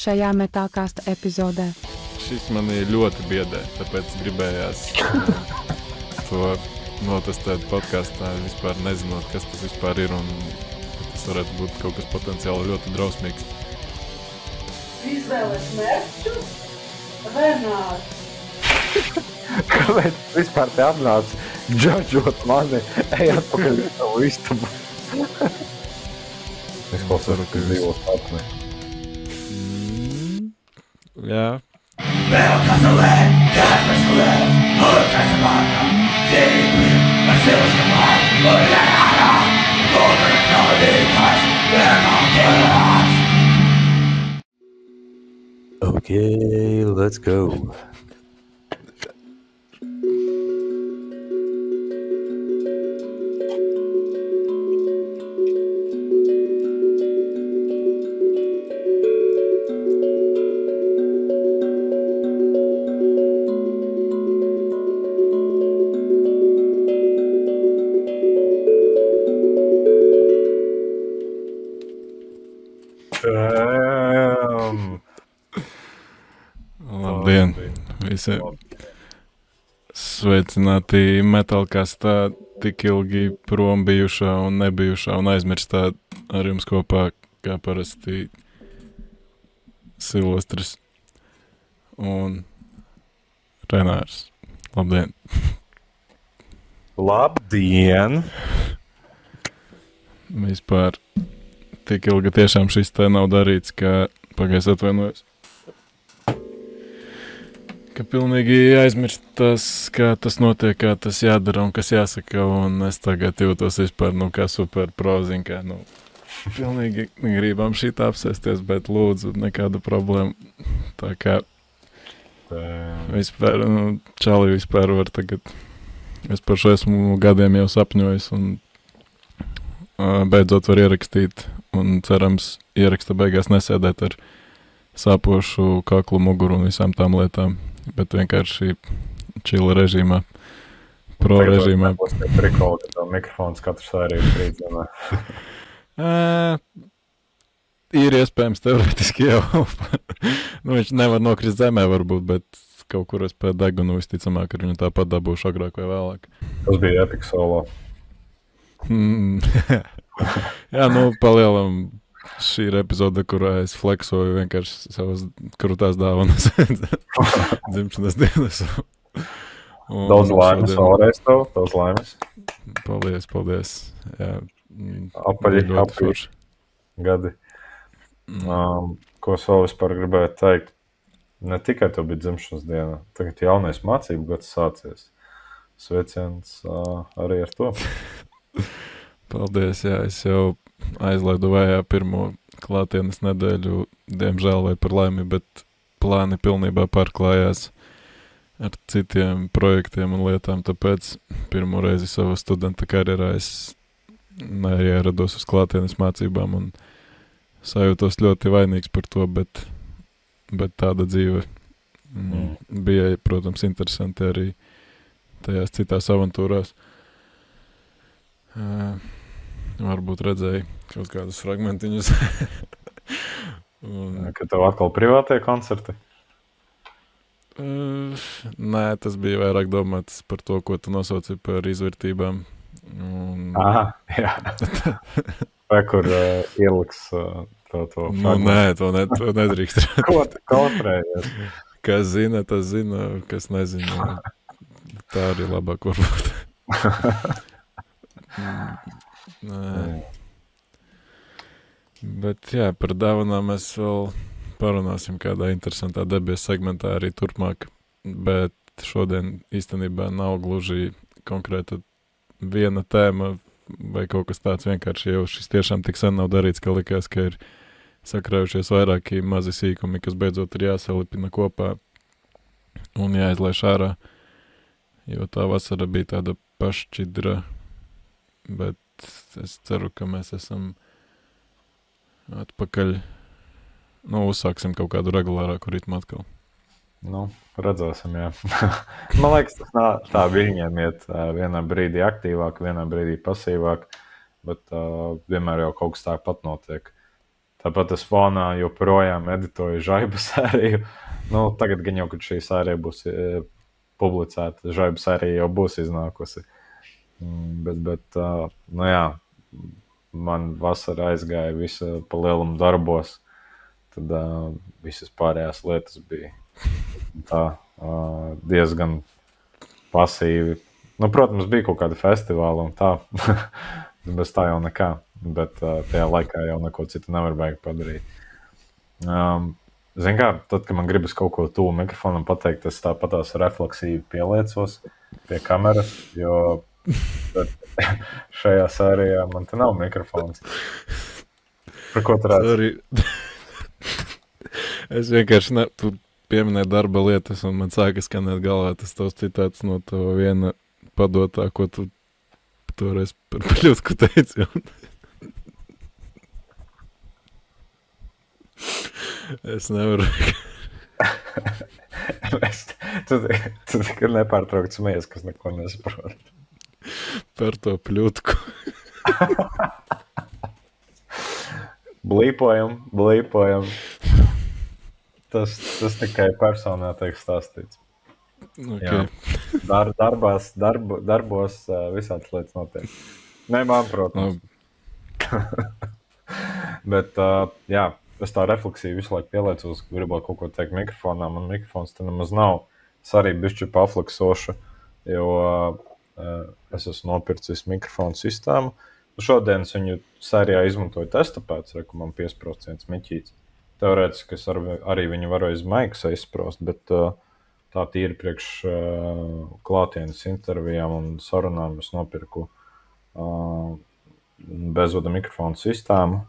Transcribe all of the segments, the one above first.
šajā metālkāsta epizodē. Šis mani ļoti biedē, tāpēc gribējās to notestēt podkastā, vispār nezinot, kas tas vispār ir, un tas varētu būt kaut kas potenciāli ļoti drausmīgs. Izvēlēs mērķu vai nāc? Kāpēc vispār te atnāc džadžot mani, ej atpakaļ uz savu istabu? Es klausos, ka dzīvo sapni. Jā. Vēl kas lēm, kas mēs lēm, un kas vārkam, dzīvi, ar sevis kamār, un lēnā, un kādītās, lēnā kērās. Okay, let's go. Labdien, visi sveicināti metālkastā, tik ilgi prom bijušā un nebijušā un aizmirstā ar jums kopā, kā parasti Silvestris un Renārs. Labdien! Labdien! Vispār tik ilgi tiešām šis te nav darīts, ka pagais atvainojos. Ka pilnīgi aizmirst tas, kā tas notiek, kā tas jādara un kas jāsaka, un es tagad jūtos vispār, kā super proziņ, kā, pilnīgi gribam šitā apsēsties, bet lūdzu, nekāda problēma. Tā kā vispār, čali vispār var tagad, es par šo esmu gadiem jau sapņojis, un beidzot var ierakstīt, un cerams, ieraksta beigās nesēdēt ar sāpošu kaklu muguru un visām tām lietām. Bet vienkārši čila režīmā, pro režīmā. Tagad būs prikoli, ka tev mikrofons katru sēriju brīdzinā. Ir iespējams teoretiski jau. Viņš nevar nokrist zemē varbūt, bet kaut kur es pēc degunu visticamāk, ka viņu tāpat dabūšu agrāk vai vēlāk. Tas bija epic solo. Jā, palielam. Šī ir epizode, kurā es flexoju vienkārši savas krūtās dāvanas dzimšanas dienas. Daudz laimes vēlreiz tev, daudz laimes. Paldies. Jā, apaļi gadi. Ko es vēl vispār gribēju teikt, ne tikai tev bija dzimšanas diena, tagad jaunais mācību gads sācies. Sveiciens arī ar to. Paldies, jā, es jau aizlaidu vējā pirmo klātienes nedēļu, diemžēl vai par laimi, bet plāni pilnībā pārklājās ar citiem projektiem un lietām, tāpēc pirmo reizi savā studenta karjerā es neierados uz klātienes mācībām un sajūtos ļoti vainīgs par to, bet tāda dzīve bija, protams, interesanti arī tajās citās avantūrās. Varbūt redzēju kaut kādus fragmentiņus. Ka tev atkal privātie koncerti? Nē, tas bija vairāk domāts par to, ko tu nosauci par izvērtībām. Jā. Vai kur ieliks to fragmentu? Nē, to nedrīkst. Ko tu kautrējies? Kas zina, tas zina, kas nezina. Tā arī labāk varbūt. Nē. Bet jā, par dāvanām mēs vēl parunāsim kādā interesantā debies segmentā arī turpmāk, bet šodien īstenībā nav gluži konkrēta viena tēma vai kaut kas tāds, vienkārši jau šis tiešām tik sen nav darīts, ka likās, ka ir sakrājušies vairāki mazi sīkumi, kas beidzot ir jāsalipina kopā un jāizlaiž ārā, jo tā vasara bija tāda pašķidra, bet es ceru, ka mēs esam atpakaļ, uzsāksim kaut kādu regulārāku ritmu atkal. Redzēsim, jā. Man liekas, tas tā viņiem iet vienā brīdī aktīvāk, vienā brīdī pasīvāk, bet vienmēr jau kaut kas tāpat notiek. Tāpat es fonā joprojām editoju Žaiba sēriju. Nu, tagad gan jau, kad šī sērija būs publicēta, Žaiba sērija jau būs iznākusi. Bet nu jā, man vasara aizgāja visa pa lielumu darbos. Tad visas pārējās lietas bija tā diezgan pasīvi. Nu, protams, bija kaut kādi festivāli un tā. Bez tā jau nekā. Bet tajā laikā jau neko citu nevar baigi padarīt. Zin kā, tad, kad man gribas kaut ko tuvu mikrofonam pateikt, es tāpatās refleksīvi pieliecos pie kameras, jo šajā sērijā man te nav mikrofons. Par ko tu redzi? Es vienkārši tu pieminēji darba lietas, un man sāka skanēt galvā tas tavs citāts no to viena padotā, ko tu toreiz par pļūtku teici. Es nevaru. Tu tikai nepārtraukt smies, kas neko nesaprot. Par to pļūtku. Blīpojam. Tas tikai personā tiek stāstīts. Okay. Darbos visādas lietas notiek. Ne man, protams. Bet, jā, es tā refleksiju visu laiku pieliecos, ka gribot kaut ko teikt mikrofonā. Man mikrofons te nemaz nav. Es arī bišķi pafleksošu, jo es esmu nopircis mikrofonu sistēmu. Šodien es viņu sērijā izmantoju testa pēc, ka man 5% miķīts. Teorētiski es arī viņu varu aiz maikas aizsprost, bet tā tīri priekš klātienes intervijām un sarunām es nopirku bezvada mikrofonu sistēmu.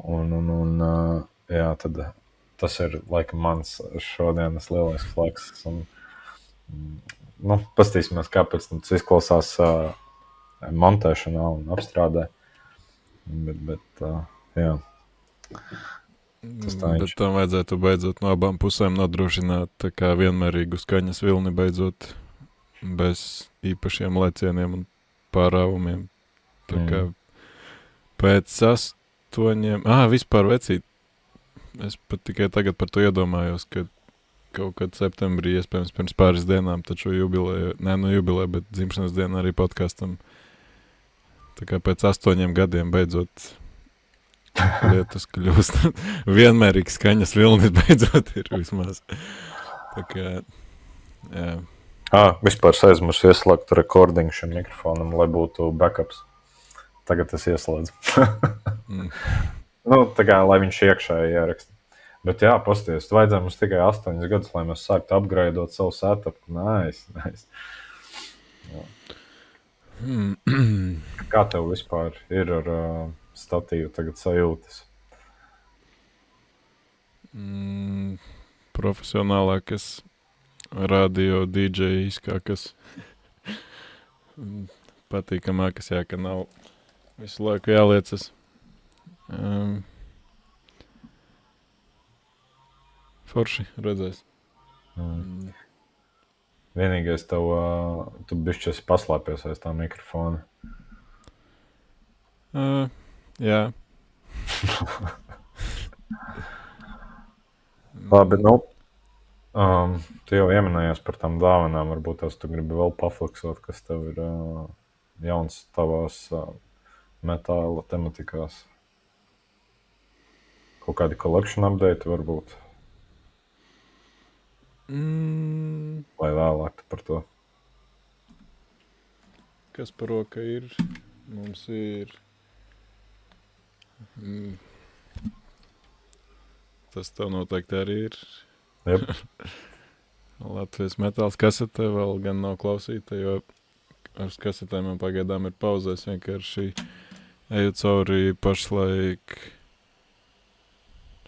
Un jā, tad tas ir laikam mans šodienas lielais fleks. Un, nu, pastīsimies, kāpēc tas izklausās montēšanā un apstrādē. Bet jā. Bet tam vajadzētu beidzot no abām pusēm nodrošināt tā kā vienmērīgu skaņas vilni beidzot bez īpašiem lecieniem un pārāvumiem. Tā kā pēc 8... vispār vecīt. Es pat tikai tagad par to iedomājos, ka kaut kad septembrī, iespējams pirms pāris dienām, taču jubilē, bet dzimšanas diena arī podkastam. Tā kā pēc 8 gadiem beidzot lietas kļūst vienmērīgi skaņas vilnis beidzot ir vismaz. Tā kā, jā. Vispār aizmirsu ieslēgt recording šim mikrofonam, lai būtu backups. Tagad es ieslēdzu. Nu, tā kā, lai viņš iekšēji ieraksta. Bet jā, pasties, vajadzēja mums tikai 8 gadus, lai mēs sāktu upgradeot savu setup. Nice. Kā tev vispār ir ar statīvu tagad sajūtas? Profesionālākas radio DJ-iskākas patīkamākas, jā, ka nav visu laiku jāliecas. Forši redzēs. Vienīgais tu bišķi esi paslēpies aiz tā mikrofona. Jā. Labi, nu, tu jau ieminējies par tām dāvanām, varbūt tās tu gribi vēl pafleksot, kas tev ir jauns tavās metāla tematikās. Kaut kādi collection update varbūt. Vai vēlāk par to? Kas par roka ir? Mums ir... Tas tev noteikti arī ir. Yep. Latvijas metāls kasete vēl gan nav klausīta, jo ar kasetēm man pagaidām ir pauzēs. Vienkārši eju cauri pašlaik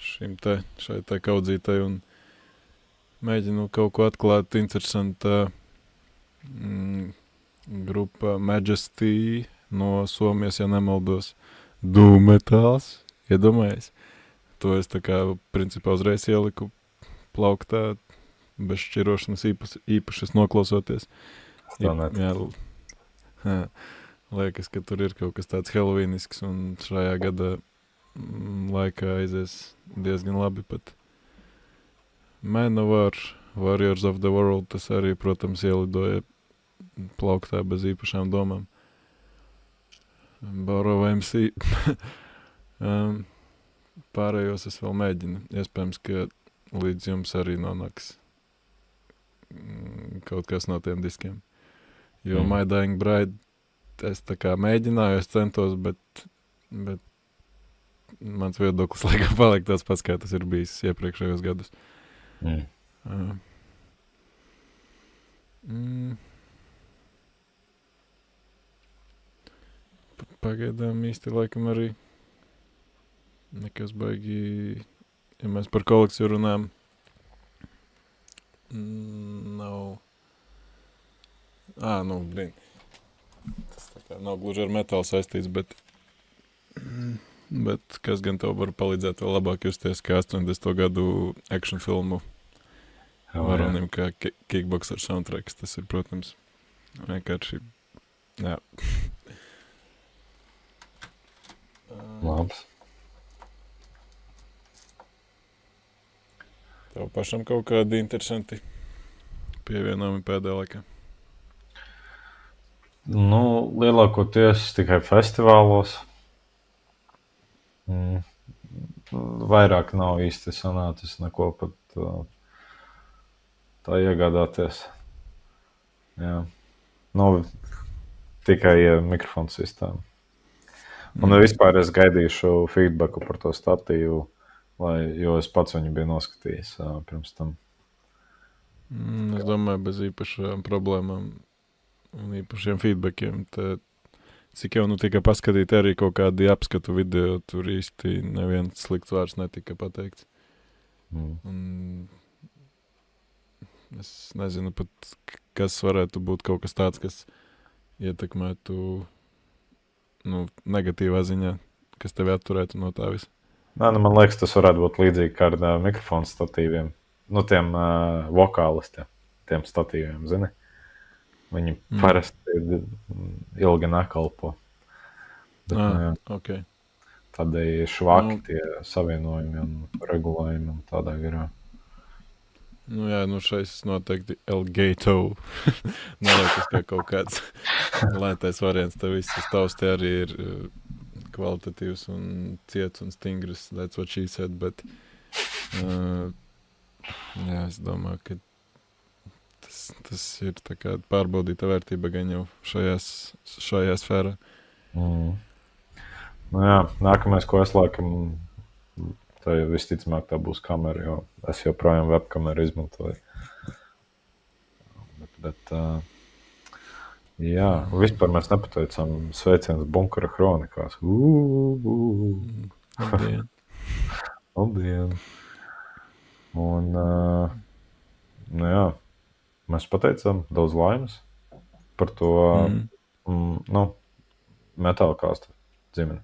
šai te kaudzītai un mēģinu kaut ko atklāt. Interesanta grupa Majesty no Somijas, ja nemaldos, Doom metāls, iedomājies. To es tā kā principā uzreiz ieliku plauktā, bez šķirošanas īpašas noklausoties. Liekas, ka tur ir kaut kas tāds helovīnisks, un šajā gadā laikā aizies diezgan labi pat. Manowar, Warriors of the World, tas arī, protams, ielidoja plauktā bez īpašām domām. Borrow MC. Pārējos es vēl mēģinu. Iespējams, ka līdz jums arī nonāks kaut kas no tiem diskiem. Jo My Dying Bride es tā kā mēģināju, es centos, bet mans viedoklis laikam paliek tāds pats, kā tas ir bijis iepriekšējos gadus. Pagaidām īsti laikam arī nekas baigi, ja mēs par kolekciju runājam, nav... Tas tā kā nav gluži ar metālu saistīts, bet kas gan tev var palīdzēt vēl labāk justies kā 80. gadu action filmu varonim, kā Kickboxer soundtracks. Tas ir, protams, vienkārši, jā. Labs. Tev pašam kaut kādi interesanti pievienojumi pēdējā laikā? Lielākoties tikai festivālos. Vairāk nav īsti sanācis neko pat tā iegādāties. Jā. Tikai mikrofonu sistēmu. Un vispār es gaidīšu feedbacku par to statīvu, jo es pats viņu biju noskatījis pirms tam. Es domāju, bez īpašām problēmām un īpašiem feedbackiem. Cik jau tika paskatīt arī kaut kādi apskatu video, tur īsti neviens slikts vārds netika pateikts. Un es nezinu pat, kas varētu būt kaut kas tāds, kas ietekmētu negatīvā ziņā, kas tevi atturētu no tā visa. Man liekas, tas varētu būt līdzīgi kā ar mikrofonu statīviem. Tiem vokālistiem, tiem statīviem, zini? Viņi parasti ilgi nekalpo. Okay. Tādēļ švaki tie savienojumi un regulējumi un tādā garā. Šais noteikti Elgato. Neliekas, ka kaut kāds lētais variants. Tev viss tavs te arī ir kvalitatīvs un ciets un stingrs. That's what she said, bet es domāju, ka tas ir tā kā pārbaudīta vērtība gan jau šajā sfērā. Nākamais, ko es laikam, tā jau visticamāk tā būs kamera, jo es joprojām webkameru izmantoju. Bet vispār mēs nepateicām sveicienus Bunkara Hronikās. Labdien! Labdien! Un, mēs pateicām daudz laimes par to metāla kāstu dzimeni.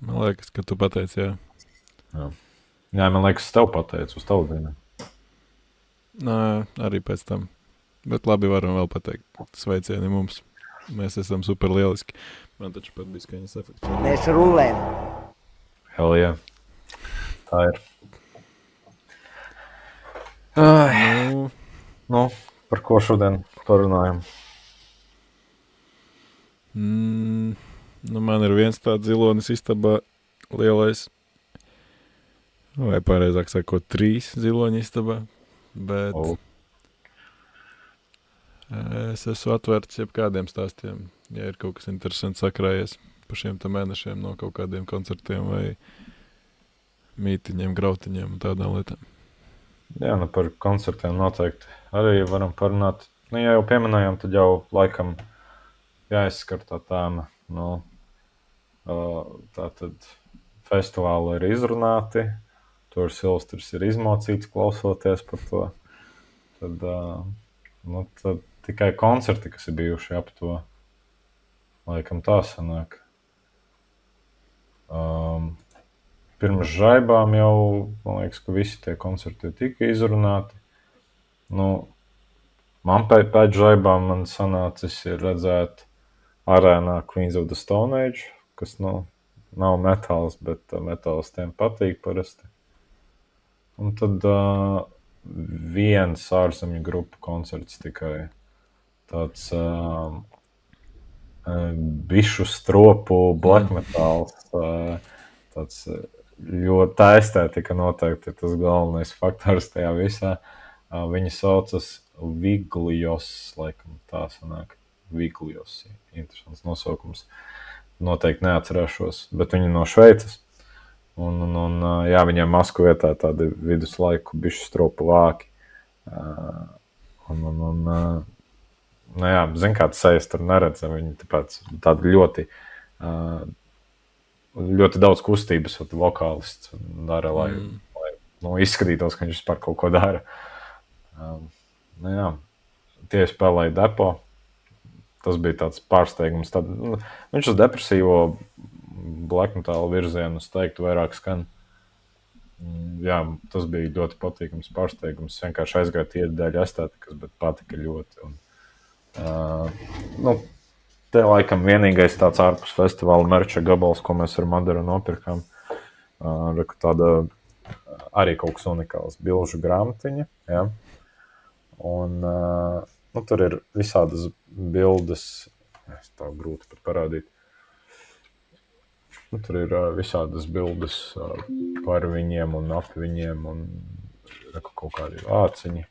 Man liekas, ka tu pateici, jā. Jā, man liekas, es tev pateicu uz tavu dzimeni. Arī pēc tam. Bet labi, varam vēl pateikt. Sveicieni mums. Mēs esam super lieliski. Man taču pat bija skaņas efekts. Mēs rulējam. Hell yeah. Tā ir. Par ko šodien parunājam? Man ir viens tāds zilonis istabā lielais, vai pareizāk sakot, 3 ziloņi istabā, bet es esmu atvērts jebkādiem stāstiem, ja ir kaut kas interesants sakrājies pa šiem te mēnešiem no kaut kādiem koncertiem vai mītiņiem, grautiņiem un tādām lietām. Jā, par koncertiem noteikti arī varam parunāt. Ja jau pieminējām, tad jau laikam jāizskar tā tēma. Tātad festivāli ir izrunāti, tur Silvestris ir izmocīts klausoties par to. Tad tikai koncerti, kas ir bijuši ap to. Laikam tā sanāk. Pirms žaibām jau, man liekas, ka visi tie koncerti tika izrunāti. Man pēc žaibām man sanācis ir redzēt arēnā Queens of the Stone Age, kas, nav metāls, bet metāls tiem patīk parasti. Un tad viens ārzemju grupu koncerts tikai tāds bišu stropu black metāls. Tāds ļoti tā estētika noteikti ir tas galvenais faktors tajā visā. Viņi saucas Viglios, laikam tā sanāk. Viglios, interesants nosaukums. Noteikti neatcerēšos, bet viņi no Šveices. Un jā, viņiem masku vietā tādi viduslaiku bišu stropu vāki. Nu jā, zin, kā tas sejas tur neredz, viņi tāpēc tādi ļoti daudz kustības, vokālists dara, lai izskatītos, ka viņš vispār kaut ko dara. Nu jā, tie spēlēja depo. Tas bija tāds pārsteigums. Viņš uz depresīvo black metal virzienu, es teiktu, vairāk skan. Jā, tas bija ļoti patīkams pārsteigums. Vienkārši aizgāja tie dēļ estētikas, bet patika ļoti. Te laikam vienīgais tāds ārpus festivāla merča gabals, ko mēs ar Madaru nopirkām. Tāda arī kaut kas unikāls. Bilžu grāmatiņa, jā. Un tur ir visādas bildes, es tā grūti pat parādīt. Tur ir visādas bildes par viņiem un ap viņiem un kaut kādi vāciņi.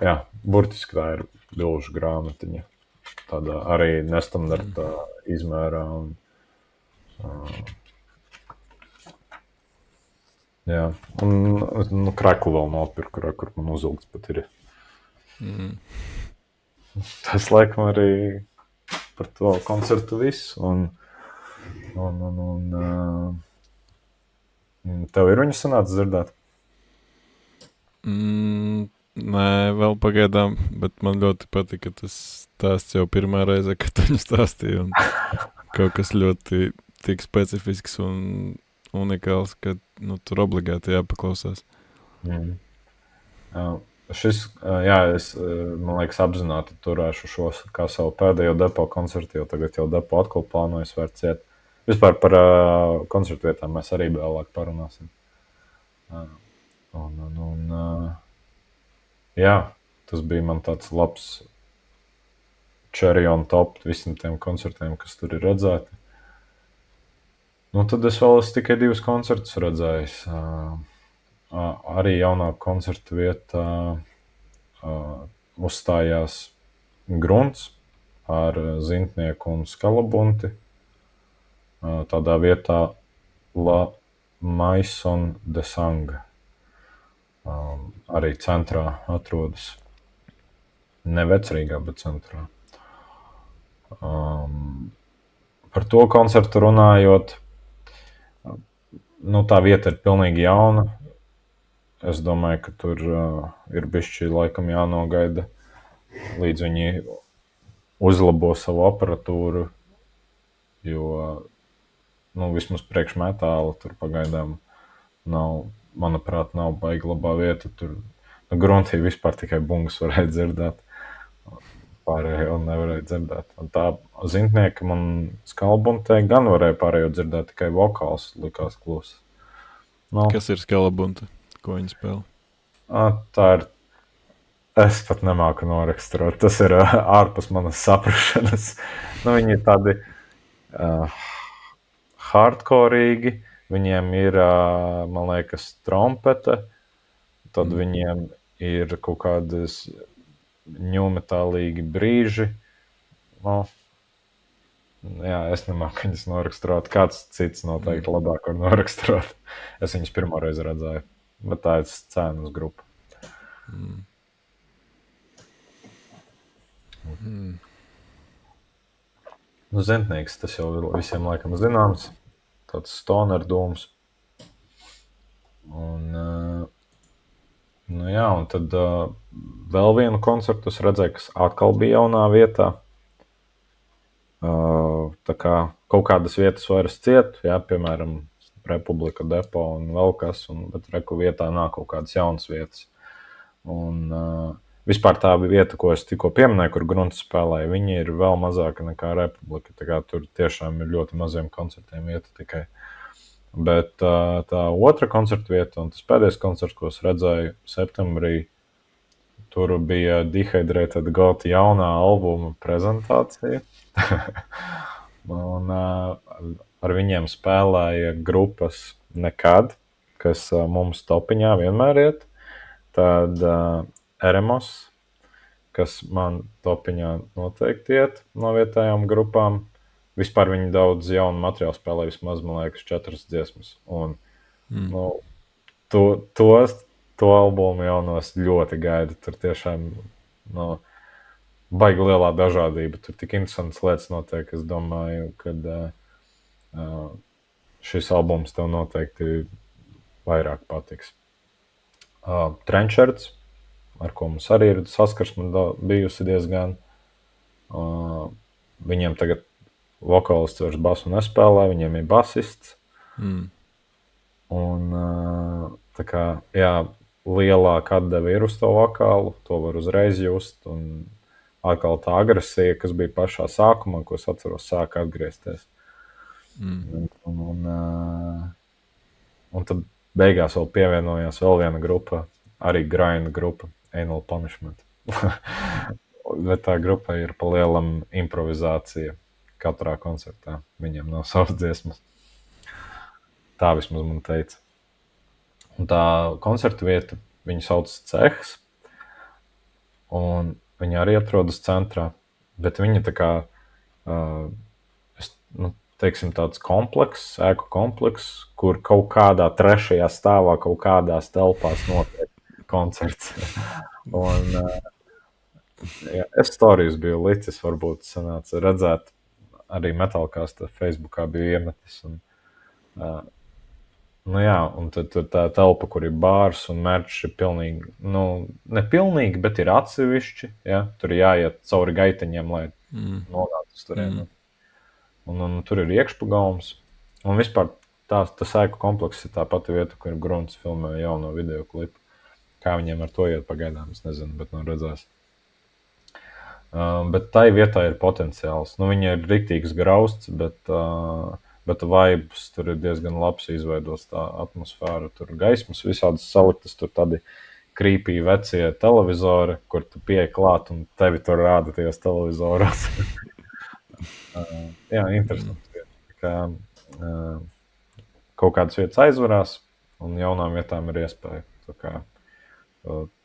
Jā, burtiski tā ir bilžu grāmatiņa. Tādā arī nestandarta izmērā. Jā, un kreklu vēl nopirku, kur man uzilgts pat ir. Tas laikam arī par to koncertu viss. Tev ir viņu sanāca dzirdēt? Nē, vēl pagaidām, bet man ļoti patika tas stāsts jau pirmā reize, kad viņu stāstīja. Kaut kas ļoti tik specifisks un unikāls, ka tur obligāti jāpaklausās. Es, man liekas, apzināti turēšu šos kā savu pēdējo depo koncertu, jo tagad jau depo atkal plānoju svērt ciet. Vispār par koncertu vietām mēs arī vēlāk parunāsim. Jā, tas bija man tāds labs cherry on top visiem tiem koncertiem, kas tur ir redzēti. Tad es vēl tikai 2 koncertus redzējis. Arī jaunā koncerta vietā uzstājās Grunts ar Zintnieku un Skalabunti. Tādā vietā La Maison de Sang. Arī centrā atrodas. Ne Vecrīgā, bet centrā. Par to koncertu runājot, tā vieta ir pilnīgi jauna. Es domāju, ka tur ir bišķi laikam jānogaida, līdz viņi uzlabo savu aparatūru, jo, vismaz priekš metāla tur pagaidām nav, manuprāt, nav baigi labā vieta. Tur Gruntī vispār tikai bungas varēja dzirdēt, pārējo nevarēja dzirdēt. Un tā Zintnieka man Skalbuntē gan varēja pārējo dzirdēt, tikai vokāls likās klusi. Kas ir Skalabunta? Ko viņi spēlē? Tā ir, es pat nemāku noraksturot, tas ir ārpus manas saprašanas. Viņi ir tādi hardkorīgi, viņiem ir, man liekas, trompete, tad viņiem ir kaut kādas ņūmetālīgi brīži. Jā, es nemāku viņas noraksturot, kāds cits noteikti labāk var noraksturot. Es viņas pirmo reizi redzēju. Bet tā ir scēnas grupa. Zintnieks, tas jau visiem laikam zināms. Tāds stoner dūms. Un tad vēl vienu koncertu es redzēju, kas atkal bija jaunā vietā. Tā kā kaut kādas vietas vairs ciet, jā, piemēram, Republika depo un vēl kas, bet reku vietā nāk kaut kādas jaunas vietas. Un vispār tā vieta, ko es tikko pieminēju, kur grunts spēlēja, viņi ir vēl mazāka nekā Republika. Tā kā tur tiešām ir ļoti maziem koncertiem vieta tikai. Bet tā otra koncerta vieta un tas pēdējais koncerts, ko es redzēju septembrī, tur bija Dehydrated God jaunā albuma prezentācija. Un ar viņiem spēlēja grupas Nekad, kas mums topiņā vienmēr iet. Tad Eremos, kas man topiņā noteikti iet no vietējām grupām. Vispār viņi daudz jaunu materiālu spēlē, vismaz, man liekas, 4 dziesmas. Un to albumu jaunos ļoti gaidu. Tur tiešām baigi lielā dažādība. Tur tik interesantas lietas notiek. Es domāju, ka šis albums tev noteikti vairāk patiks. Trenchards, ar ko mums arī ir saskarsme bijusi diezgan. Viņiem tagad vokālists vairs basu nespēlē, viņiem ir basists. Un tā kā, jā, lielāka atdeve ir uz to vokālu, to var uzreiz just. Un atkal tā agresija, kas bija pašā sākumā, ko es atceros, sāka atgriezties. Un tad beigās vēl pievienojās vēl viena grupa, arī grind grupa, Anal Punishment. Bet tā grupa ir pa lielam improvizācija katrā koncertā. Viņiem nav savas dziesmas. Tā vismaz man teica. Un tā koncerta vieta, viņu sauc Cehs, un viņi arī atrodas centrā, bet viņi tā kā, teiksim, tāds komplekss, ēku komplekss, kur kaut kādā trešajā stāvā, kaut kādās telpās notiek koncerts. Un es storijas biju licis, varbūt sanāca redzēt, arī Metalcasta Facebookā biju iemetis. Un, un tad tur tā telpa, kur ir bārs un merčs ir pilnīgi, nepilnīgi, bet ir atsevišķi, ja? Tur jāiet cauri gaiteņiem, lai nonāktu uz turieni. Un tur ir iekšpagalms. Un vispār tas ēku komplekss ir tā pati vieta, kur Grunts filmē jauno videoklipu. Kā viņiem ar to iet pagaidām, es nezinu, bet redzēs. Bet tai vietā ir potenciāls. Viņi ir riktīgs grausts, bet vibes tur ir diezgan labs izveidots tā atmosfēra. Tur gaismas visādas saliktas, tur tādi creepy vecie televizori, kur tu pieeji klāt un tevi tur rāda tajos televizoros. Jā, interesanti. Kaut kādas vietas aizvarās, un jaunām vietām ir iespēja. Tā kā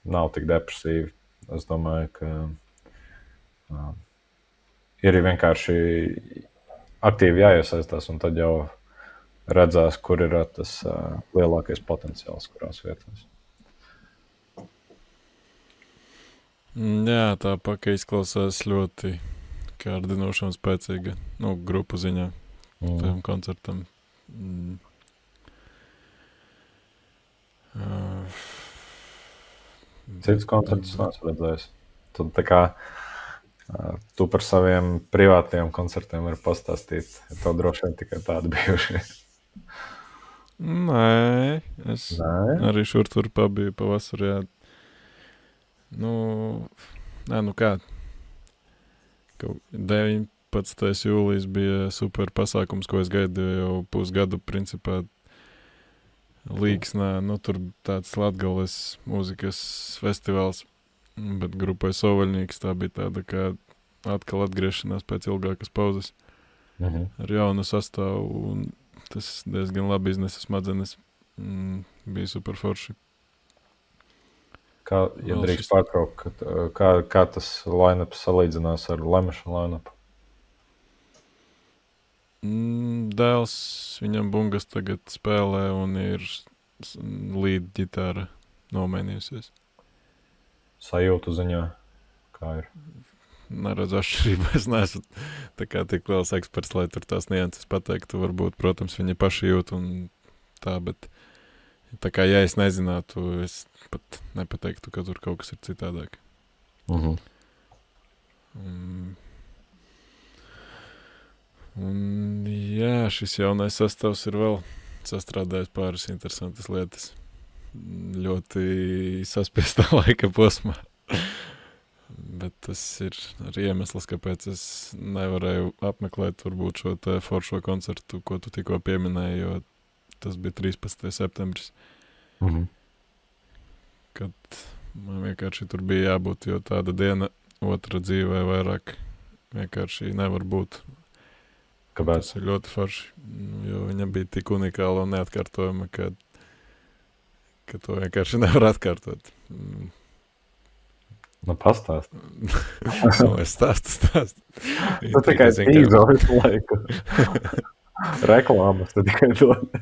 nav tik depresīvi. Es domāju, ka ir vienkārši aktīvi jāiesaistās, un tad jau redzēs, kur ir tas lielākais potenciāls, kurās vietās. Jā, tā paka izklausās ļoti kārdinoša un spēcīga, grupu ziņā tam koncertam. Cits koncerts neesmu redzējis. Tad tā kā tu par saviem privātiem koncertiem vari pastāstīt, ja tev droši vien tikai tādi bijuši. Nē, es arī šur tur pabiju pavasarī. Kā? 19. jūlijas bija super pasākums, ko es gaidīju jau pusgadu, principā Līksnā. Tur tāds Latgales mūzikas festivāls, bet grupai Sovaļnieks tā bija tāda kā atkal atgriešanās pēc ilgākas pauzes ar jaunu sastāvu, un tas diezgan labi iznesa smadzenes. Bija super forši. Ja drīkst pārtraukt, kā tas line-ups salīdzinās ar Lemeša line-upu? Dēls, viņam bungas tagad spēlē un ir līd ģitāra nomainījusies. Sajūtu ziņā, kā ir? Neredzu atšķirību, es neesmu tā kā tik liels eksperts, lai tur tās nianses pateiktu. Varbūt, protams, viņi paši jūt un tā, bet tā kā, ja es nezinātu, es pat nepateiktu, ka tur kaut kas ir citādāk. Un jā, šis jaunais sastāvs ir vēl sastrādājis pāris interesantas lietas. Ļoti saspiestā laika posmā. Bet tas ir arī iemesls, kāpēc es nevarēju apmeklēt varbūt šo te foršo koncertu, ko tu tikko pieminēji, jo tas bija 13. septembris, kad man vienkārši tur bija jābūt, jo tāda diena otra dzīvē vairāk vienkārši nevar būt. Kāpēc? Tas ir ļoti forši, jo viņa bija tik unikāla un neatkārtojama, ka to vienkārši nevar atkārtot. Nu, pastāst. Es stāstu. Tu tikai tīzo visu laiku. Reklāmas tu tikai dod.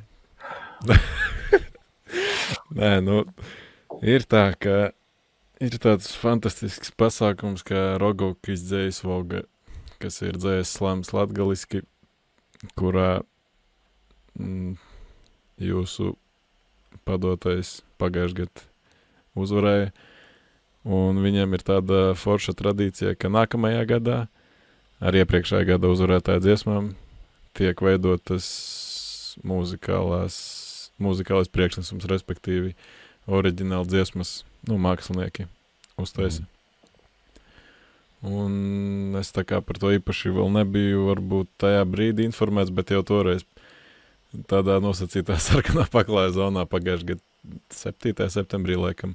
Nē, nu, ir tā, ka ir tāds fantastisks pasākums, kā Rogokis dzējas voga, kas ir dzējas slams latgaliski, kurā jūsu padotais pagājušajā gadā uzvarēja. Un viņiem ir tāda forša tradīcija, ka nākamajā gadā ar iepriekšējā gada uzvarētāju dziesmām tiek veidotas mūzikālais priekšnesums, respektīvi oriģināli dziesmas, mākslinieki uztaisa. Un es tā kā par to īpaši vēl nebiju varbūt tajā brīdī informēts, bet jau toreiz tādā nosacītā sarkanā paklāja zonā pagājušajā gadā 7. septembrī laikam,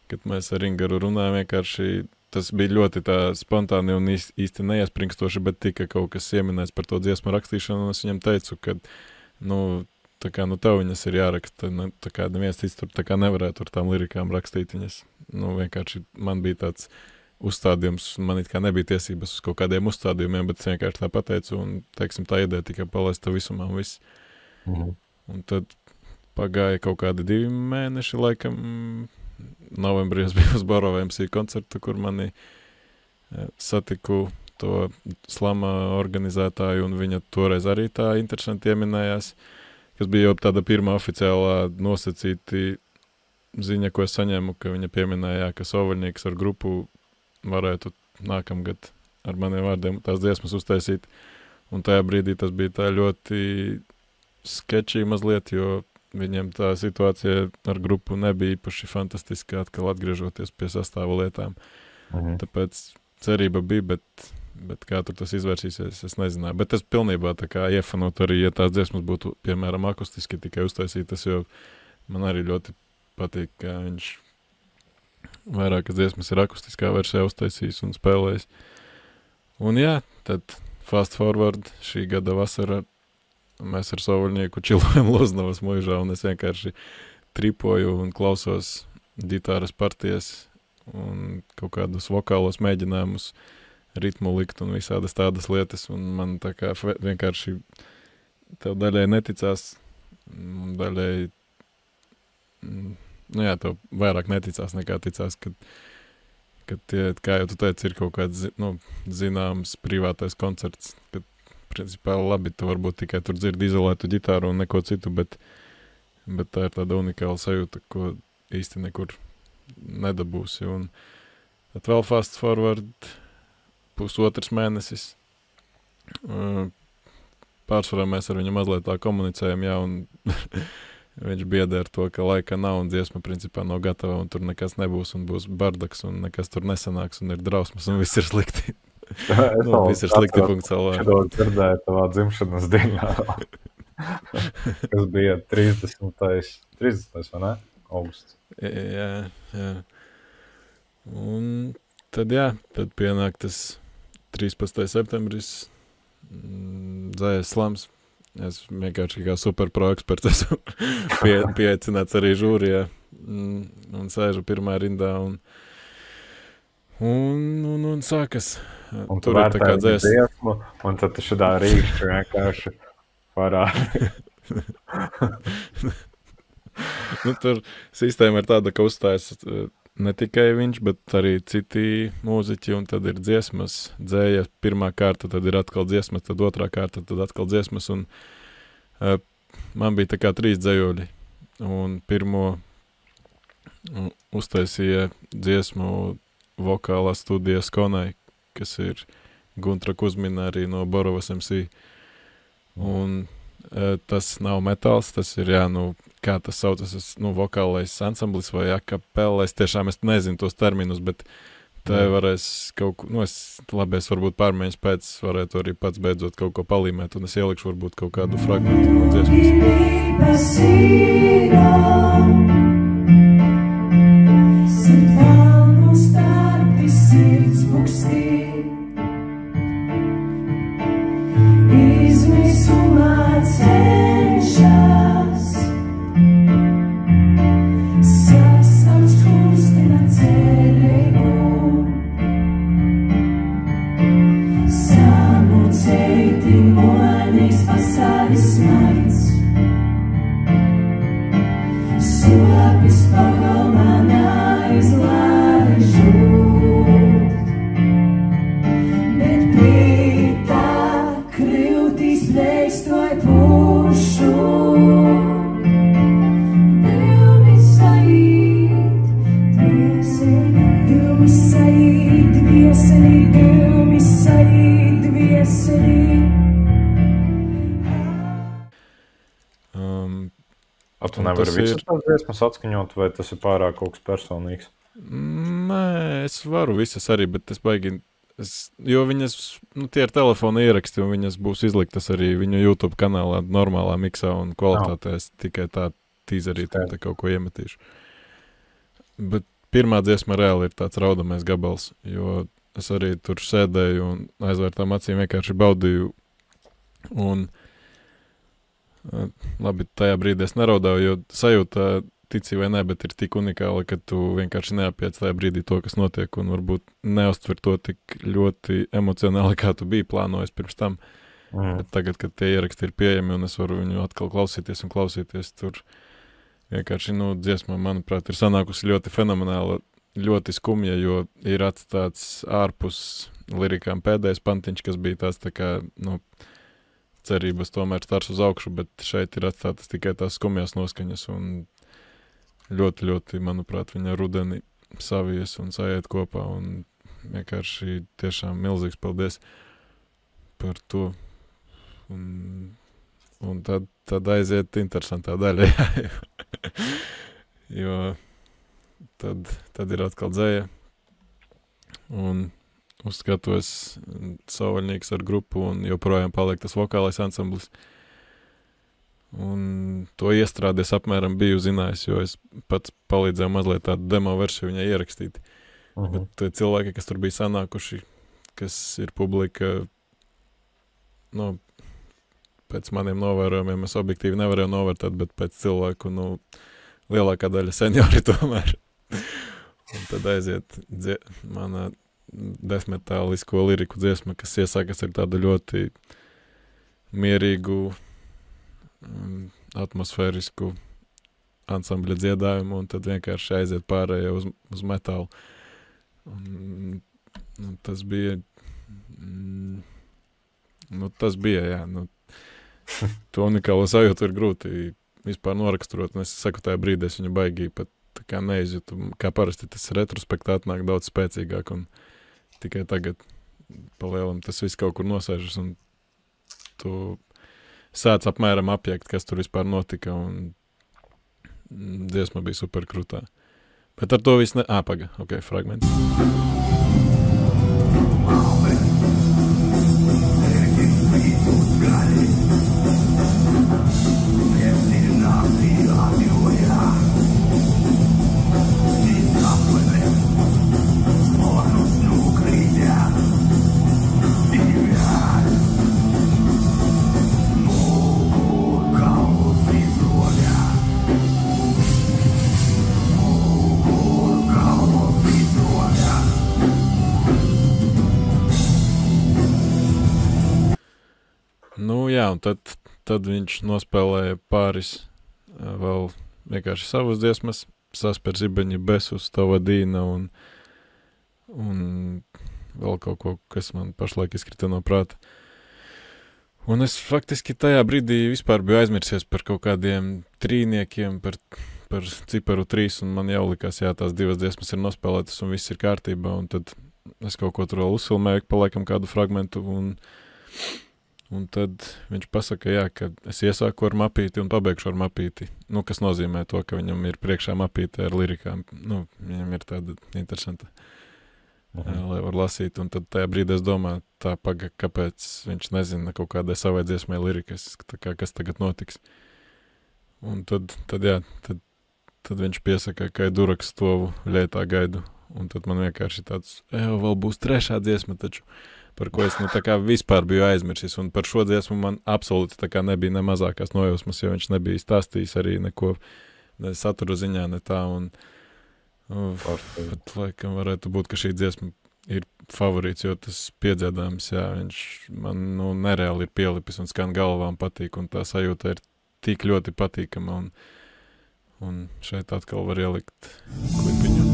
kad mēs ar Ingaru runājām, vienkārši tas bija ļoti tā spontāni un īsti neiespringstoši, bet tika kaut kas ieminēts par to dziesmu rakstīšanu, un es viņam teicu, ka, tev viņas ir jāraksta, tā kā neviens cits tur tā kā nevarētu ar tām lirikām rakstīt viņas. Vienkārši man bija tāds uzstādījums, man it kā nebija tiesības uz kaut kādiem uzstādījumiem, bet es vienkārši tā pateicu, un, teiksim, tā ideja tikai palaista visumā un viss. Un tad pagāja kaut kādi 2 mēneši, laikam, novembrī es biju uz Borova MC koncertu, kur mani satiku to slama organizētāju, un viņa toreiz arī tā interesanti ieminējās, kas bija jau tāda pirmā oficiālā nosacīti ziņa, ko es saņēmu, ka viņa pieminēja, ka Sovaļnieks ar grupu varētu nākamgad ar maniem vārdiem tās dziesmas uztaisīt, un tajā brīdī tas bija tā ļoti sketčī mazliet, jo viņiem tā situācija ar grupu nebija īpaši fantastiska, atkal atgriežoties pie sastāvu lietām. Tāpēc cerība bija, bet kā tur tas izvērsīsies, es nezināju. Bet es pilnībā tā kā iefanot arī, ja tās dziesmas būtu, piemēram, akustiski tikai uztaisītas, jo man arī ļoti patīk, ka viņš vairākas dziesmas ir akustiskā versijā uztaisījis un spēlējis. Un jā, tad fast forward šī gada vasara mēs ar Sovaļnieku čilojam Loznavas muižā, un es vienkārši tripoju un klausos ģitāras partijas un kaut kādus vokālos mēģinājumus ritmu likt un visādas tādas lietas, un man tā kā vienkārši tev daļai neticās, un daļai, tev vairāk neticās nekā ticās, kad tie, kā jau tu teici, ir kaut kāds, zināms privātais koncerts, kad principā labi, tu varbūt tikai tur dzirdi izolētu ģitāru un neko citu, bet tā ir tāda unikāla sajūta, ko īsti nekur nedabūsi. Un tad vēl fast forward 1,5 mēnesis. Pārsvarā mēs ar viņu mazliet tā komunicējam, un viņš biedē ar to, ka laika nav un dziesma principā nav gatava un tur nekas nebūs un būs bardaks un nekas tur nesanāks un ir drausmas un viss ir slikti. Viss ir slikti funkcionāli. Es to dzirdēju tavā dzimšanas dienā, kas bija 30. vai ne? Augusts. Jā. Un tad pienāk tas 13. septembris, dzējas slams. Es vienkārši kā superpro eksperts esmu pieaicināts arī žūrijā un sēžu pirmā rindā un sākas. Un tu vērtēji dziesmu, un tad tu šādā rīkšķi vienkārši parādi. Tur sistēma ir tāda, ka uzstājas ne tikai viņš, bet arī citi mūziķi, un tad ir dziesmas, dzēja pirmā kārta, tad ir atkal dziesmas, tad otrā kārta, tad atkal dziesmas, un man bija tā kā 3 dzējoļi, un pirmo uztaisīja dziesmu vokālā studija Skonai, kas ir Guntra Kuzmina arī no Borovas MC, un tas nav metāls, tas ir, kā tas saucas, vokālais ansamblis vai akapela, es tiešām nezinu tos terminus, bet Tā varēs kaut ko, es varbūt pārmaiņas pēc varētu arī pats beidzot kaut ko palīmēt, un es ielikšu varbūt kaut kādu fragmentu no dziesmas. Tu nevari visas tās dziesmas atskaņot, vai tas ir pārāk kaut kas personīgs? Nē, es varu visas arī, bet es baigi, jo viņas, tie ir telefona ieraksti, un viņas būs izliktas arī viņu YouTube kanālā normālā miksā un kvalitātē. Es tikai tā tīzerīt un te kaut ko iemetīšu. Bet pirmā dziesma reāli ir tāds raudamais gabals, jo es arī tur sēdēju un aizvērtām acīm vienkārši baudīju. Un labi, tajā brīdī es neraudāju, jo sajūta, tici vai ne, bet ir tik unikāla, ka tu vienkārši neapiec tajā brīdī to, kas notiek, un varbūt neuztver to tik ļoti emocionāli, kā tu biji plānojis pirms tam. Bet tagad, kad tie ieraksti ir pieejami, un es varu viņu atkal klausīties un klausīties, tur vienkārši, dziesma, manuprāt, ir sanākusi ļoti fenomenāla, ļoti skumja, jo ir atstāts ārpus lirikām pēdējais pantiņš, kas bija tās tā kā, cerības tomēr stars uz augšu, bet šeit ir atstātas tikai tās skumjās noskaņas, un ļoti, ļoti, manuprāt, viņa rudeni savies un sajiet kopā, un vienkārši tiešām milzīgs paldies par to. Un tad aiziet interesantā daļa, jo tad ir atkal dzēja, un uzskatos Sauvaļnieks ar grupu, un joprojām paliek tas vokālais ansamblis. Un to iestrādes apmēram biju zinājis, jo es pats palīdzēju mazliet tādu demo versiju viņai ierakstīt. Bet cilvēki, kas tur bija sanākuši, kas ir publika, pēc maniem novērojumiem es objektīvi nevarēju novērtēt, bet pēc cilvēku, lielākā daļa seniori tomēr. Un tad aiziet mana deathmetālisko liriku dziesma, kas iesākas ar tādu ļoti mierīgu, atmosfērisku ansambļa dziedājumu, un tad vienkārši aiziet pārējie uz metālu. Un tas bija, jā. To unikālo sajūtu ir grūti vispār noraksturot, un es saku, tajā brīdī es viņu baigi pat tā kā neizjūtu. Kā parasti tas retrospektā atnāk daudz spēcīgāk, un tikai tagad palielam tas viss kaut kur nosēžas, un tu sāc apmēram apjēgt, kas tur vispār notika, un dziesma bija super krūtā. Bet ar to viss fragments. Jā, un tad viņš nospēlēja pāris vēl vienkārši savas dziesmas, Sasper zibeņi besus, tava dīna un vēl kaut ko, kas man pašlaik izkrita no prāta. Un es faktiski tajā brīdī vispār biju aizmirsies par kaut kādiem trīniekiem, par ciparu 3, un man jau likās, jā, tās divas dziesmas ir nospēlētas un viss ir kārtībā, un tad es kaut ko tur vēl uzfilmēju, palaikam kādu fragmentu, un tad viņš pasaka, jā, ka es iesāku ar mapīti un pabeigšu ar mapīti, kas nozīmē to, ka viņam ir priekšā mapīte ar lirikām, viņam ir tāda interesanta lai var lasīt, un tad tajā brīdī es domāju, kāpēc viņš nezina kaut kādai savai dziesmai lirikas, kas tagad notiks. Un tad viņš piesaka, ka Duraks tovu ļētā gaidu, un tad man vienkārši tāds, vēl būs trešā dziesma, taču, par ko es vispār biju aizmirsis, un par šo dziesmu man absolūti nebija ne mazākās nojausmas, jo viņš nebija stāstījis arī neko, ne satura ziņā, ne tā, un bet laikam varētu būt, ka šī dziesma ir favorīts, jo tas piedziedājums, jā, viņš man nereāli ir pielipis un skan galvām patīk, un tā sajūta ir tik ļoti patīkama, un šeit atkal var ielikt klipiņu.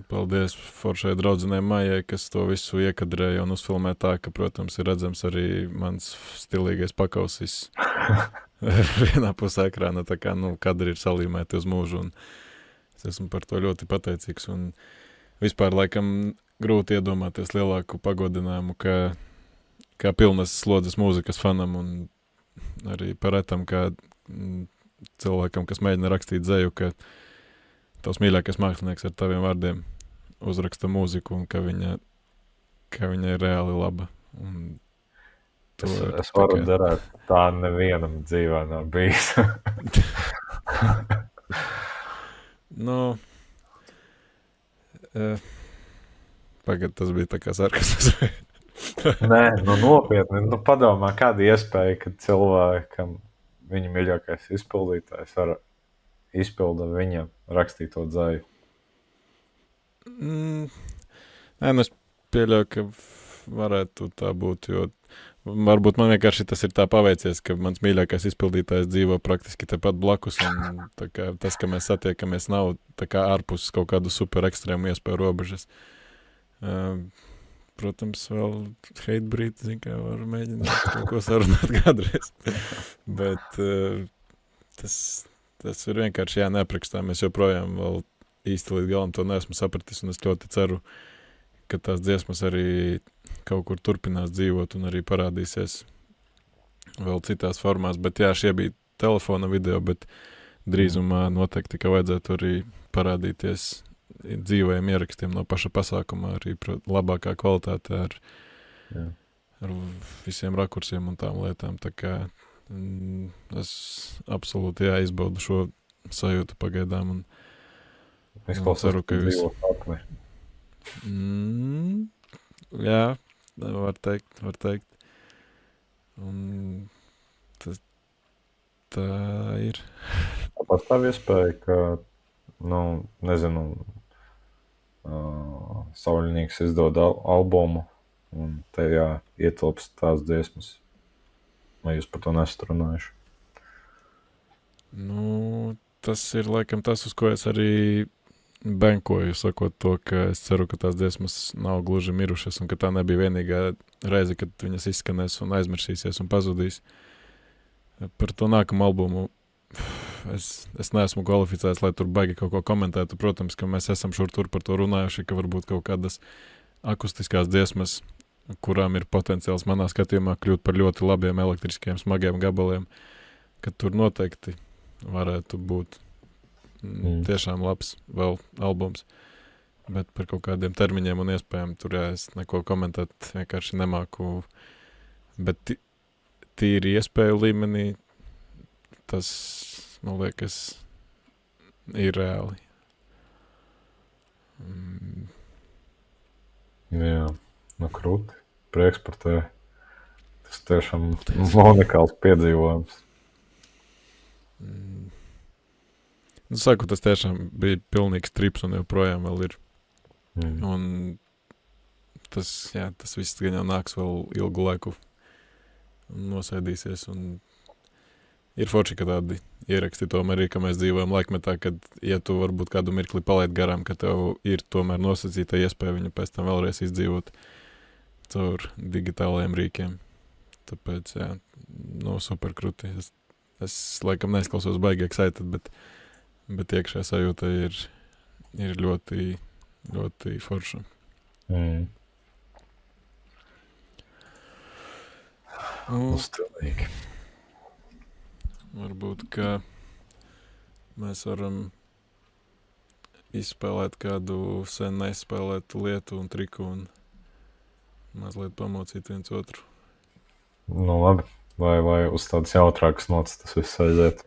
Paldies foršai draudzenei Maijai, kas to visu iekadrēja un uzfilmē tā, ka, protams, ir redzams arī mans stilīgais pakausis vienā pusē ekrāna, tā kā, kadri ir salīmēti uz mūžu, un es esmu par to ļoti pateicīgs, un vispār, laikam, grūti iedomāties lielāku pagodinājumu, kā pilnas slodzes mūzikas fanam, un arī paretam, kā cilvēkam, kas mēģina rakstīt dzeju, ka tavs mīļākais mākslinieks ar taviem vārdiem uzraksta mūziku un ka viņa ir reāli laba. Un es varu darēt, tā nevienam dzīvē nav bijis. Pagad, tas bija tā kā sarkasms. Nē, nopietni. Padomā, kāda iespēja, ka cilvēkam viņa mīļākais izpildītājs var izpilda viņa rakstīto dzeju. Nē, es pieļauju, ka varētu tā būt, jo varbūt man vienkārši tas ir tā paveicies, ka mans mīļākais izpildītājs dzīvo praktiski tepat blakus, un tā kā tas, ka mēs satiekamies, nav tā kā ārpus kaut kādu super ekstrēmu iespēju robežas. Protams, vēl Hatebreed, kā var mēģināt kaut ko sarunāt kādreiz, bet tas ir vienkārši neaprakstām. Es joprojām vēl īsti līdz galam to neesmu sapratis, un es ļoti ceru, ka tās dziesmas arī kaut kur turpinās dzīvot un arī parādīsies vēl citās formās. Bet jā, šie bija telefona video, bet drīzumā noteikti, ka vajadzētu arī parādīties dzīvajiem ierakstiem no paša pasākumā, arī labākā kvalitātē ar visiem rakursiem un tām lietām. Tā kā es absolūti izbaudu šo sajūtu pagaidām un ceru, ka jūs... Jā, var teikt. Un tas tā ir. Pastāv iespēja, ka, nezinu, Sauļnieks izdod albumu un tajā ietilpst tās dziesmas. Vai jūs par to nesat runājuši? Tas ir laikam tas, uz ko es arī benkoju, sakot to, ka es ceru, ka tās dziesmas nav gluži mirušas un ka tā nebija vienīgā reize, kad viņas izskanēs un aizmirsīsies un pazudīs. Par to nākamu albumu es neesmu kvalificēts, lai tur baigi kaut ko komentētu. Protams, ka mēs esam šur tur par to runājuši, ka varbūt kaut kādas akustiskās dziesmas, kurām ir potenciāls manā skatījumā kļūt par ļoti labiem elektriskiem smagiem gabaliem, ka tur noteikti varētu būt tiešām labs vēl albums, bet par kaut kādiem termiņiem un iespējām tur es neko komentēt vienkārši nemāku, bet tīri iespēju līmenī tas, man liekas, ir reāli. Jā, krūti. Prieks par tevi. Tas tiešām unikāls piedzīvojums. Saku, tas tiešām bija pilnīgs trips un joprojām vēl ir. Un tas viss gan jau nāks vēl ilgu laiku nosēdīsies. Un ir forši, ka tādi ieraksti tomēr ir, ka mēs dzīvojam laikmetā, kad, ja tu varbūt kādu mirkli palaid garām, ka tev ir tomēr nosacīta iespēja viņu pēc tam vēlreiz izdzīvot caur digitālajiem rīkiem. Tāpēc, super kruti. Es laikam neizklausos baigi excited, bet iekšā sajūta ir ļoti, ļoti forša. Uzstilīgi. Varbūt, ka mēs varam izspēlēt kādu sen neizspēlētu lietu un triku un mazliet pamocīt viens otru. Nu labi, lai uz tādas jautrākas nots tas viss aiziet.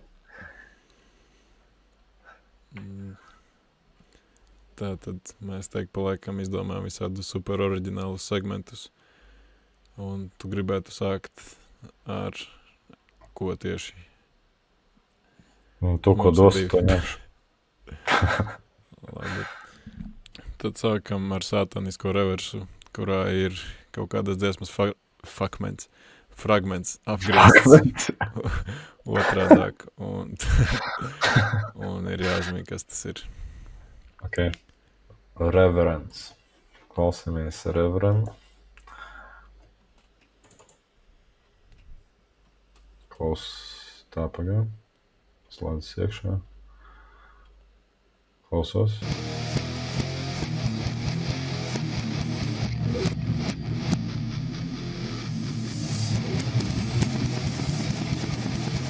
Tā tad mēs pa laikam izdomājam visādu super oriģinālus segmentus. Un tu gribētu sākt ar ko tieši? To, ko dosu, to ņemšu. Labi. Tad sākam ar sātanisko reversu, kurā ir kaut kādas dziesmas fragments apgriezts otrādāk. Un ir jāuzmī, kas tas ir. Ok. Reverence. Klausamies reverend. Klaus tā pagā. Slēdzas iekšā. Klausos.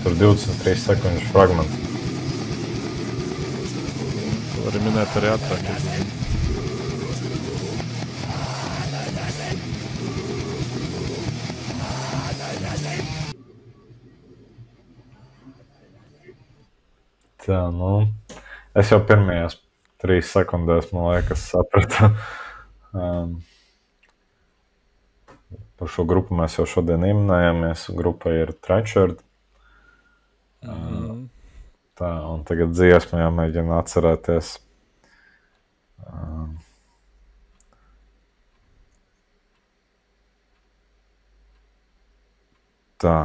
Tur 23 sekundžu fragments. Tu vari minēt arī ātrāk. Tā, es jau pirmajās 3 sekundēs, man liekas, sapratu. Par šo grupu mēs jau šodien ieminējāmies. Grupa ir Trenchard. Tā, un tagad dziesmu jāmēģina atcerēties. Tā,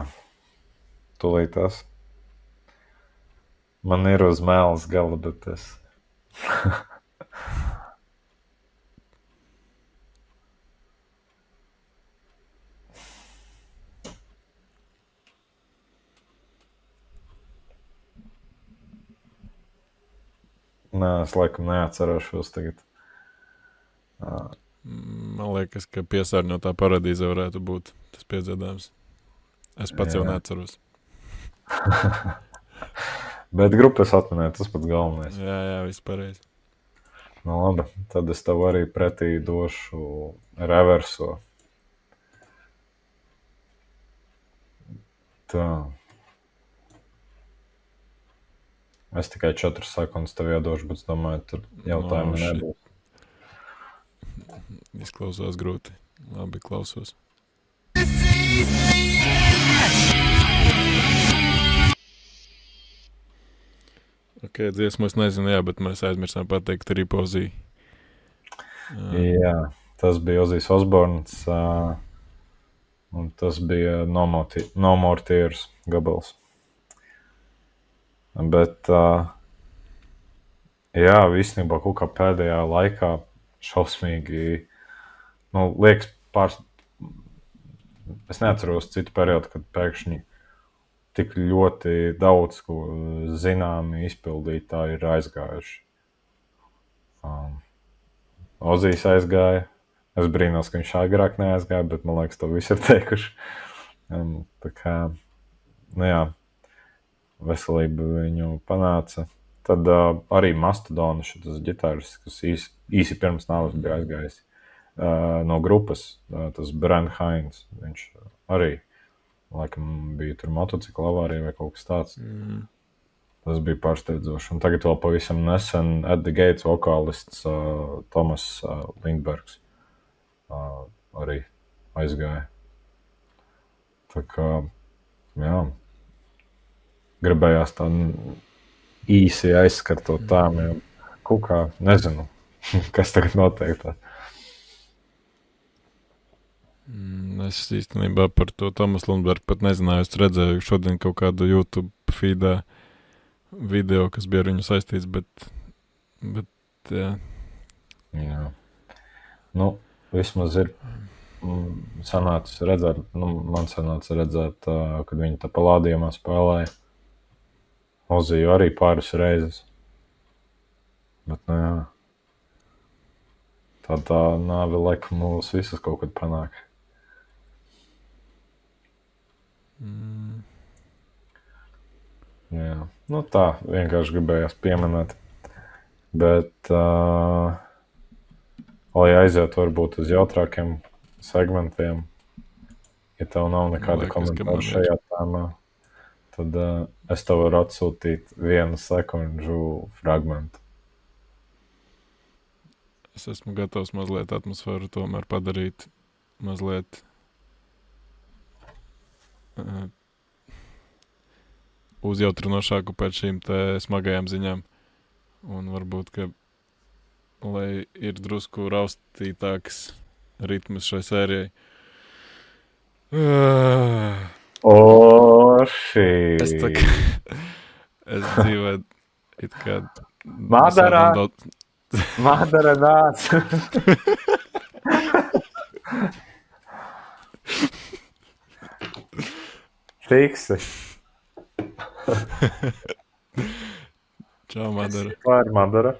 tūlītās. Man ir uz mēles gala, bet es... Nē, es laikam neatcerēšos tagad. Man liekas, ka piesārņotā paradīze varētu būt tas piedziedājums. Es pats jau neatceros. Bet grupas atminēja, tas pats galvenais. Jā, viss pareizi. Nu labi, tad es tev arī pretī došu reverso. Tā. Es tikai 4 sekundes tev iedošu, bet es domāju, tur jautājumi nebūs. Izklausās grūti. Labi, klausos. Ok, dziesmu es nezinu, bet mēs aizmirsām pateikt Tripozī. Jā, tas bija Ozijs Osborns, un tas bija No More Tears gabals. Bet, jā, visnībā kaut kā pēdējā laikā šausmīgi, liekas es neatceros citu periodu, kad pēkšņi tik ļoti daudz, ko zināmi izpildītāji ir aizgājuši. Ozijs aizgāja. Es brīnos, ka viņš agrāk neaizgāja, bet man liekas, to visi ir teikuši. Tā kā, veselība viņu panāca. Tad arī Mastodona šitas ģitāris, kas īsi pirms nāves bija aizgājis no grupas, tas Brent Hines, viņš arī laikam bija tur motocikla avārija vai kaut kas tāds. Tas bija pārsteidzoši. Un tagad vēl pavisam nesen At the Gates vokālists Tomas Lindbergs arī aizgāja. Tā kā, jā, gribējās tā īsi aizskartot tām. Kaut kā, nezinu, kas tagad notiek tā. Es īstenībā par to Tomas Lundbergu pat nezināju. Es redzēju šodien kaut kādu YouTube feedā video, kas bija ar viņu saistīts, bet jā. Jā. Nu, vismaz ir sanācis redzēt, man sanāca redzēt, kad viņi tā palādījumā spēlēja. Oziju arī pāris reizes. Bet, nu jā. Tā nāve laikam mūs visas kaut kad panāk. Jā. Nu tā, vienkārši gribējās pieminēt. Bet, lai aiziet varbūt uz jautrākiem segmentiem, ja tev nav nekāda komentāra šajā tēmā, tad es tev varu atsūtīt 1 sekundžu fragmentu. Es esmu gatavs mazliet atmosfēru tomēr padarīt mazliet uzjautrinošāku pēc šīm te smagajām ziņām. Un varbūt, ka, lai ir drusku raustītāks ritms šai sērijai. Šī! Es dzīvoju it kā... Madara nāc! Fiksi! Čau, Madara. Kā ir Madara?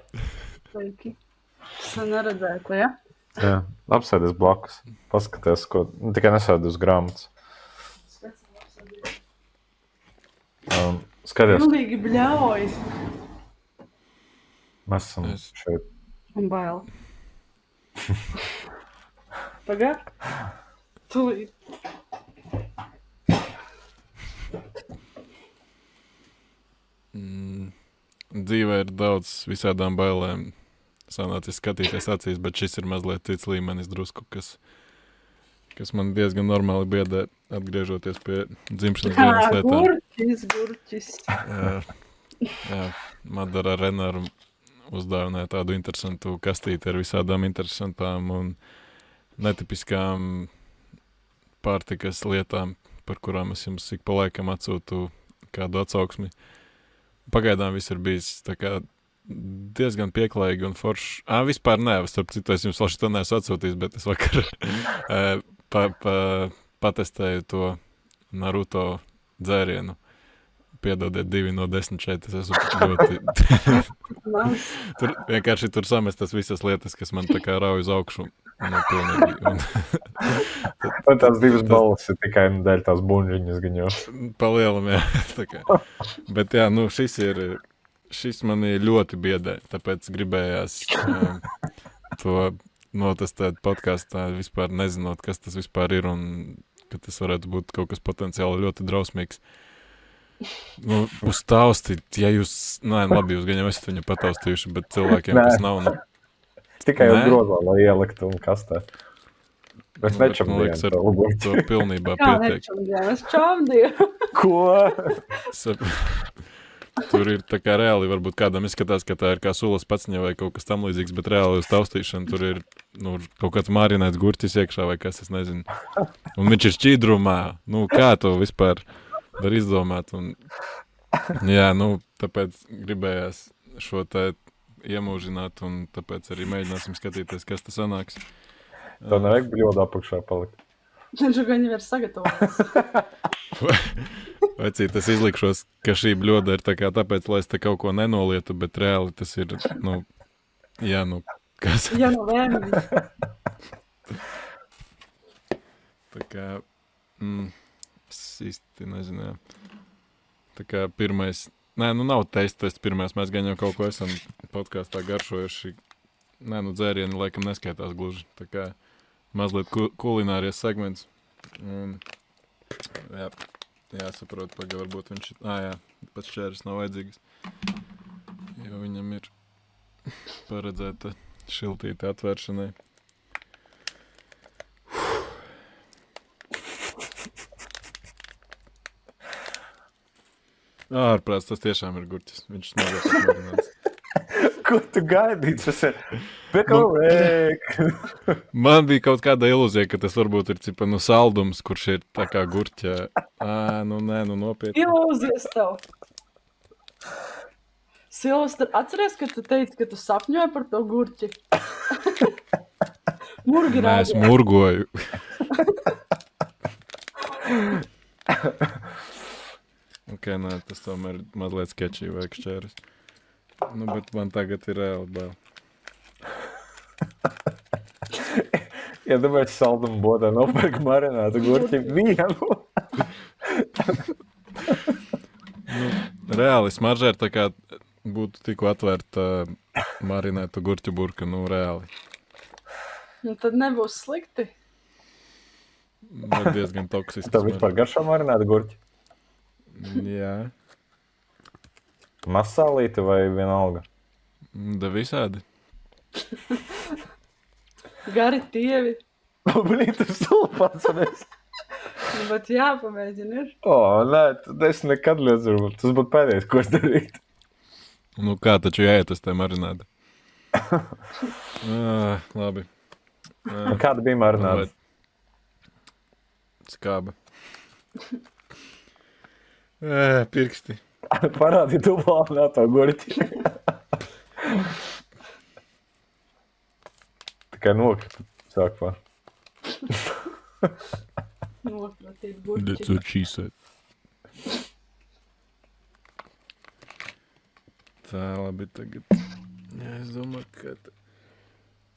Sveiki. Es neredzēju, ko, ja? Jā, apsēdies blakus. Paskaties, ko... Tikai nesēdi uz grāmatas. Skaties. Pilnīgi bļaujas. Mēs esam šeit. Un bail. Pagā? Tūlīt. Dzīvē ir daudz visādām bailēm. Sanācis skatīties acīs, bet šis ir mazliet cits līmenis drusku, kas man diezgan normāli biedē, atgriežoties pie dzimšanas dienas lietām. Gurķis. Jā, Madara Renāru uzdāvināja tādu interesantu kastīti ar visādām interesantām un netipiskām pārtikas lietām, par kurām es jums ik pa laikam atsūtu kādu atsauksmi. Pagaidām viss ir bijis tā kā diezgan pieklājīgi un forši. Vispār nē, starp citu, es jums vēl šito neesmu atsūtījis, bet es vakar patestēju to Naruto dzērienu. Piedodiet 2 no 10 šeit, es esmu ļoti... tur samestas visas lietas, kas man tā kā rauj uz augšu. Pilnīgi. Tās 2 balvas ir tikai dēļ tās buņžiņas gaņo. Palielam, jā. Bet jā, šis mani ļoti biedē, tāpēc gribējās to notestēt podkastā, vispār nezinot, kas tas vispār ir un ka tas varētu būt kaut kas potenciāli ļoti drausmīgs. Uz tausti, ja jūs, labi, jūs gan jau esat viņu pataustījuši, bet cilvēkiem tas nav. Tikai uz grozā, lai ieliktu un kastē. Mēs nečamdījām to pilnībā pietiek. Kā nečamdījām? Es čamdīju. Ko? Tur ir tā kā reāli, varbūt kādam izskatās, ka tā ir kā sulas paciņa vai kaut kas tam līdzīgs, bet reāli uz taustīšanu tur ir kaut kāds mārinēts gurķis iekšā vai kas, es nezinu. Un viņš ir šķīdrumā. Kā to vispār var izdomāt? Un, jā, tāpēc gribējās šo te iemūžināt, un tāpēc arī mēģināsim skatīties, kas tas sanāks. Tā nevajag bļodā apakšā palikt. Viņš gan jau ir sagatavots. Vecīt, es izlikšos, ka šī bļoda ir tā kā tāpēc, lai es te kaut ko nenolietu, bet reāli tas ir, kas? Jā, vēmīgi. Tā kā, es īsti nezinu, tā kā pirmais, nav tests pirmais, mēs gan jau kaut ko esam podkāstā garšojuši. Dzērieni laikam neskaitās gluži. Tā kā mazliet kulināries segments. Un, jāsaprot, varbūt viņš ir... Jā, pats šķēris nav vajadzīgs. Jo viņam ir paredzēta šiltīte atvēršanai. Ārprāts, tas tiešām ir gurķis. Viņš smaržē pēc marinādes. Ko tu gaidīji? Tas ir pekalēk. Man bija kaut kāda ilūzija, ka tas varbūt ir cipa, saldums, kurš ir tā kā gurķa. Nopietni. Ilūzijas tev. Silvestra, atceries, ka tu teici, ka tu sapņoji par to gurķi? Murgi Nē, es rādīja. murgoju. Nē, tas tomēr ir mazliet sketčī vai kšķēris. Bet man tagad ir reāli bail. Ja domāju, saldumu bodā nopērk marinātu gurķi vienu. Reāli smaržē ir tā kā būtu tikko atvērta marinēta gurķu burka, reāli. Tad nebūs slikti. Bet diezgan toksiski. Tev vispār garšo marinātu gurķi? Jā. Masālīti vai vienalga? Da visādi. Gari tievi. Blīd, tu stulpāts un es. Bet jāpamēģina ir. Nē, tad es nekad nezinu. Tas būtu pēdējais, ko es darītu. Kā taču jāiet uz te marinēta? Labi. Kāda bija marināta? Skāba. Pirksti. Parādi tu plānāto gurķi. Tikai nokrita sākumā. Nokratīt That's gurķi. what she said. Tā, labi, tagad. Jā, es domāju, ka...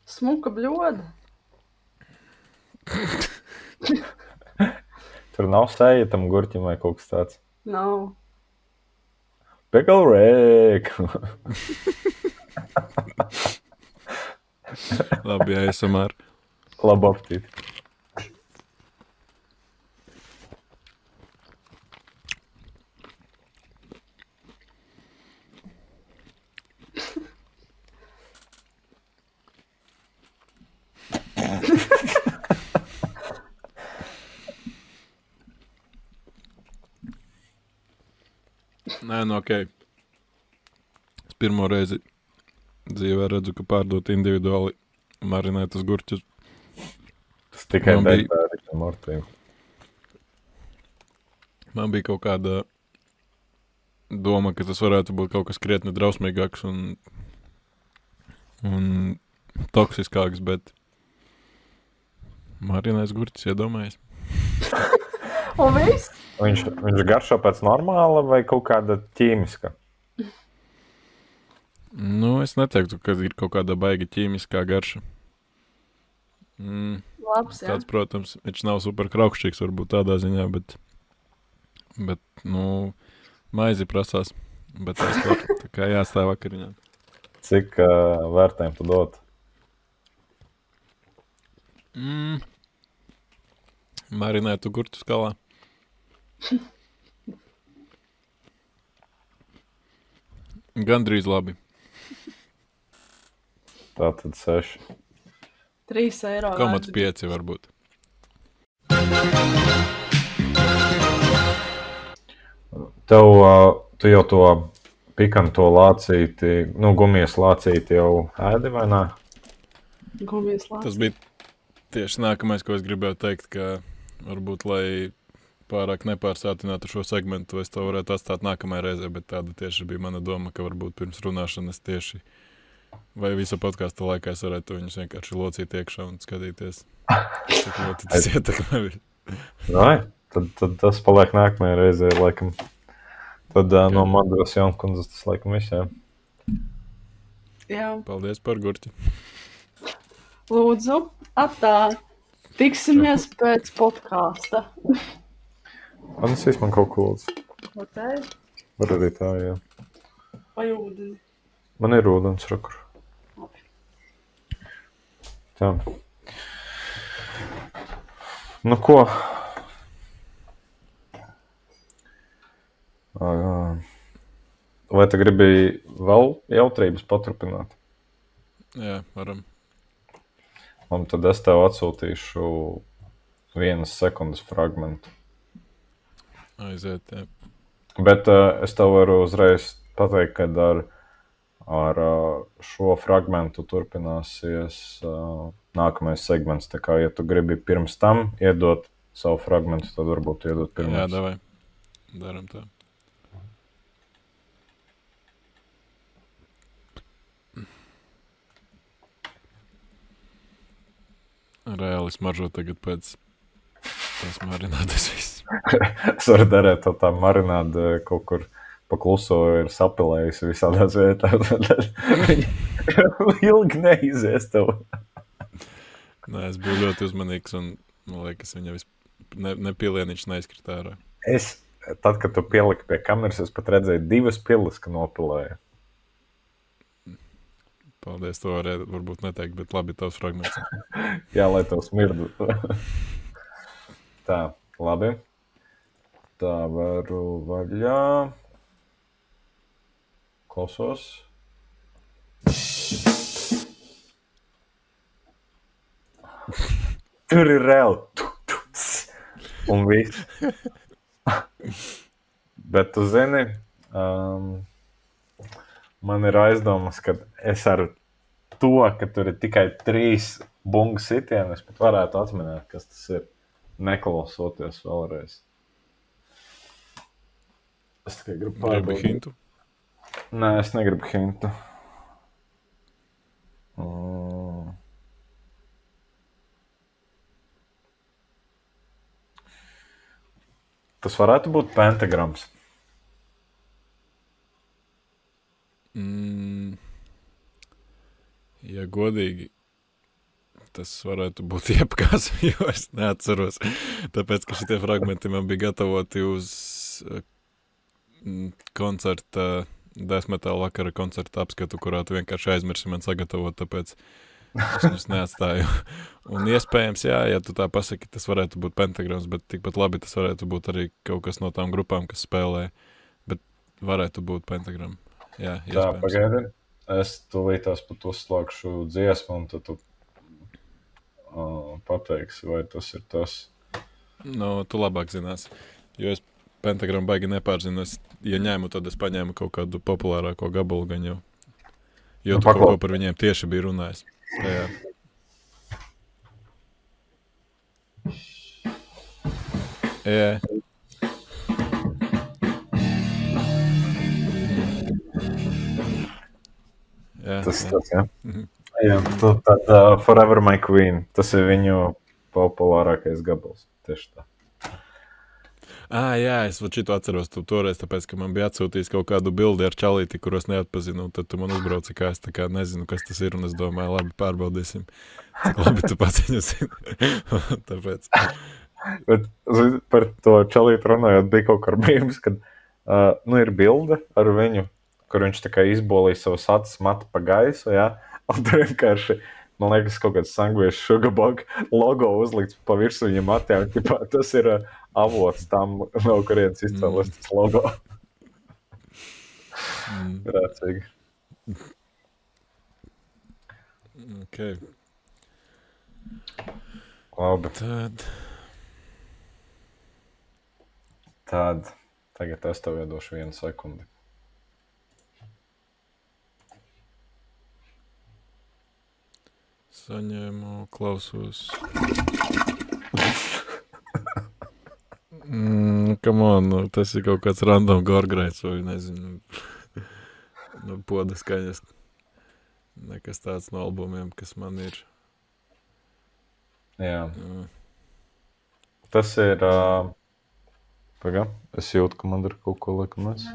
Smuka bļoda. Tur nav sēja tam gurķim vai kaut kas tāds. Nav. Pekalēk. Labi, jā, esam ar. Labu aptīti. Nē, ok. Es pirmo reizi dzīvē redzu, ka pārdot individuāli marinētas gurķus. Tas tikai Man bija- bērniem mortīm. Man bija kaut kāda doma, ka tas varētu būt kaut kas krietni drausmīgāks un toksiskāks, bet marinēs gurķis iedomājies. Un viss? Viņš garšo pēc normāla vai kaut kāda ķīmiska? Es neteiktu, ka ir kaut kāda baiga ķīmiskā garša. Labs, jā. Tāds, protams, viņš nav super kraukšķīgs varbūt tādā ziņā, bet maizi prasās. Bet tas var tā kā jāstāv vakariņā. Cik vērtējumu tu dot? Marinētu gurķu skalā. Gandrīz labi. Tā tad 6. 3 eiro. Komats 5 varbūt. Tu jau to pikanto lācīti, gumijas lācīti jau ēdi vai nē? Gumijas lācis. Tas bija tieši nākamais, ko es gribēju teikt, ka varbūt, lai pārāk nepārsātinātu šo segmentu, es to varētu atstāt nākamajā reizē, bet tāda tieši bija mana doma, ka varbūt pirms runāšanas tieši vai visa podkāsta laikā es varētu viņus vienkārši locīt iekšā un skatīties, cik ļoti tas ietekmē. Vai? Tad tas paliek nākamajā reizē, laikam. Tad no Madras Jaunkundzes tas laikam viss, jā. Jā. Paldies par gurķi. Lūdzu, atā. Tiksimies pēc podkāsta. Anesīs man kaut ko lūdzu. Ok? Var arī tā, jā. Vai ūdeni? Man ir ūdens rakur. Labi. Tā. Ko? Vai tu gribi vēl jautrības paturpināt? Jā, varam. Un tad es tev atsūtīšu 1 sekundes fragmentu. Aiziet, jā. Bet es tev varu uzreiz pateikt, ka ar šo fragmentu turpināsies nākamais segments. Tā kā, ja tu gribi pirms tam iedot savu fragmentu, tad varbūt iedot pirms. Jā, davai. Daram tā. Reāli smaržo tagad pēc tās marinādes viss. Es varu darīt to tā marinādu kaut kur pa kluso ir sapilējusi visādās vietās. Viņa ilgi neizies tev. Nē, es biju ļoti uzmanīgs un, man liekas, viņa nepielieniņš neizkrita ārā. Tad, kad tu pieliki pie kameras, es pat redzēju 2 pilis, ka nopilēju. Paldies, to varbūt neteikt, bet labi tavs fragments. Jā, lai tev smirdu. Tā, labi. Tā varu vaļā. Klausos. Tur ir reāli. Un viss. Bet tu zini, man ir aizdomas, ka es ar to, ka tur ir tikai 3 bungu sitieni, es pat varētu atminēt, kas tas ir, neklausoties vēlreiz. Es tikai gribu Gribu hintu? Nē, es negribu hintu. Tas varētu būt pentagrams. Ja godīgi, tas varētu būt jebkas, jo es neatceros. Tāpēc, ka šitie fragmenti man bija gatavoti uz koncerta, Death Metal vakara koncerta apskatu, kurā tu vienkārši aizmirsi man sagatavot, tāpēc es viņus neatstāju. Un iespējams, jā, ja tu tā pasaki, tas varētu būt pentagrams, bet tikpat labi tas varētu būt arī kaut kas no tām grupām, kas spēlē, bet varētu būt pentagram. Jā, Tā, iespējams. pagaidi. Es tūlītās pat uzslāgšu dziesmu, un tad tu pateiksi, vai tas ir tas. Nu, tu labāk zinās, jo es pentagram baigi nepārzinu. Ja ņēmu, tad es paņēmu kaut kādu populārāko gabalu gan jau. Jo tu kaut ko par viņiem tieši bija runājis. Tajā. Jā. Jā, Tas jā. tas, jā. Jā, tad Forever My Queen. Tas ir viņu populārākais gabals. Tieši tā. Jā, es šito atceros toreiz, tāpēc, ka man bija atsūtījis kaut kādu bildi ar čalīti, kuros neatpazinu, un tad tu man uzbrauci, kā es tā kā nezinu, kas tas ir, un es domāju, labi, pārbaudīsim, cik labi tu pats viņu zini. Tāpēc. Bet par to čalīti runājot, bija kaut kā brīvs, kad ir bilde ar viņu, kur viņš tā kā izbolīja savas acis matu pa gaisu, jā, un tur vienkārši, man liekas, kaut kāds sangviešu Sugarbug logo uzlikts pa virsu viņa matiem, ķipā, tas ir avots tam, no kurienes izcēlās tas logo. Rācīgi. Ok. Labi. Tad tagad es tev iedošu 1 sekundi. Saņēmu, klausos. Come on, tas ir kaut kāds random gorgrēts vai nezinu, poda skaņas. Nekas tāds no albumiem, kas man ir. Jā. Tas ir... Pagā, es jūtu, ka man ir kaut ko liekamies.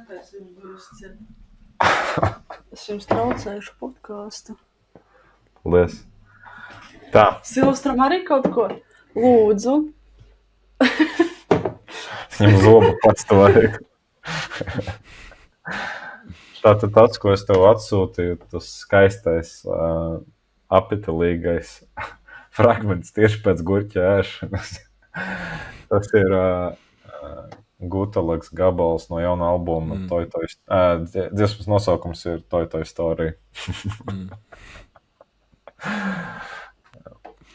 Es jums traucēšu podcastu. Paldies. Tā. Silvestram arī kaut ko? Lūdzu. Viņam zobu pats to vajag. Tātad tas, ko es tev atsūtīju, tas skaistais, apitelīgais fragments tieši pēc gurķa ēšanas. Tas ir Gutalags gabals no jauna albuma. Dziesmas nosaukums ir Toy Toy Story.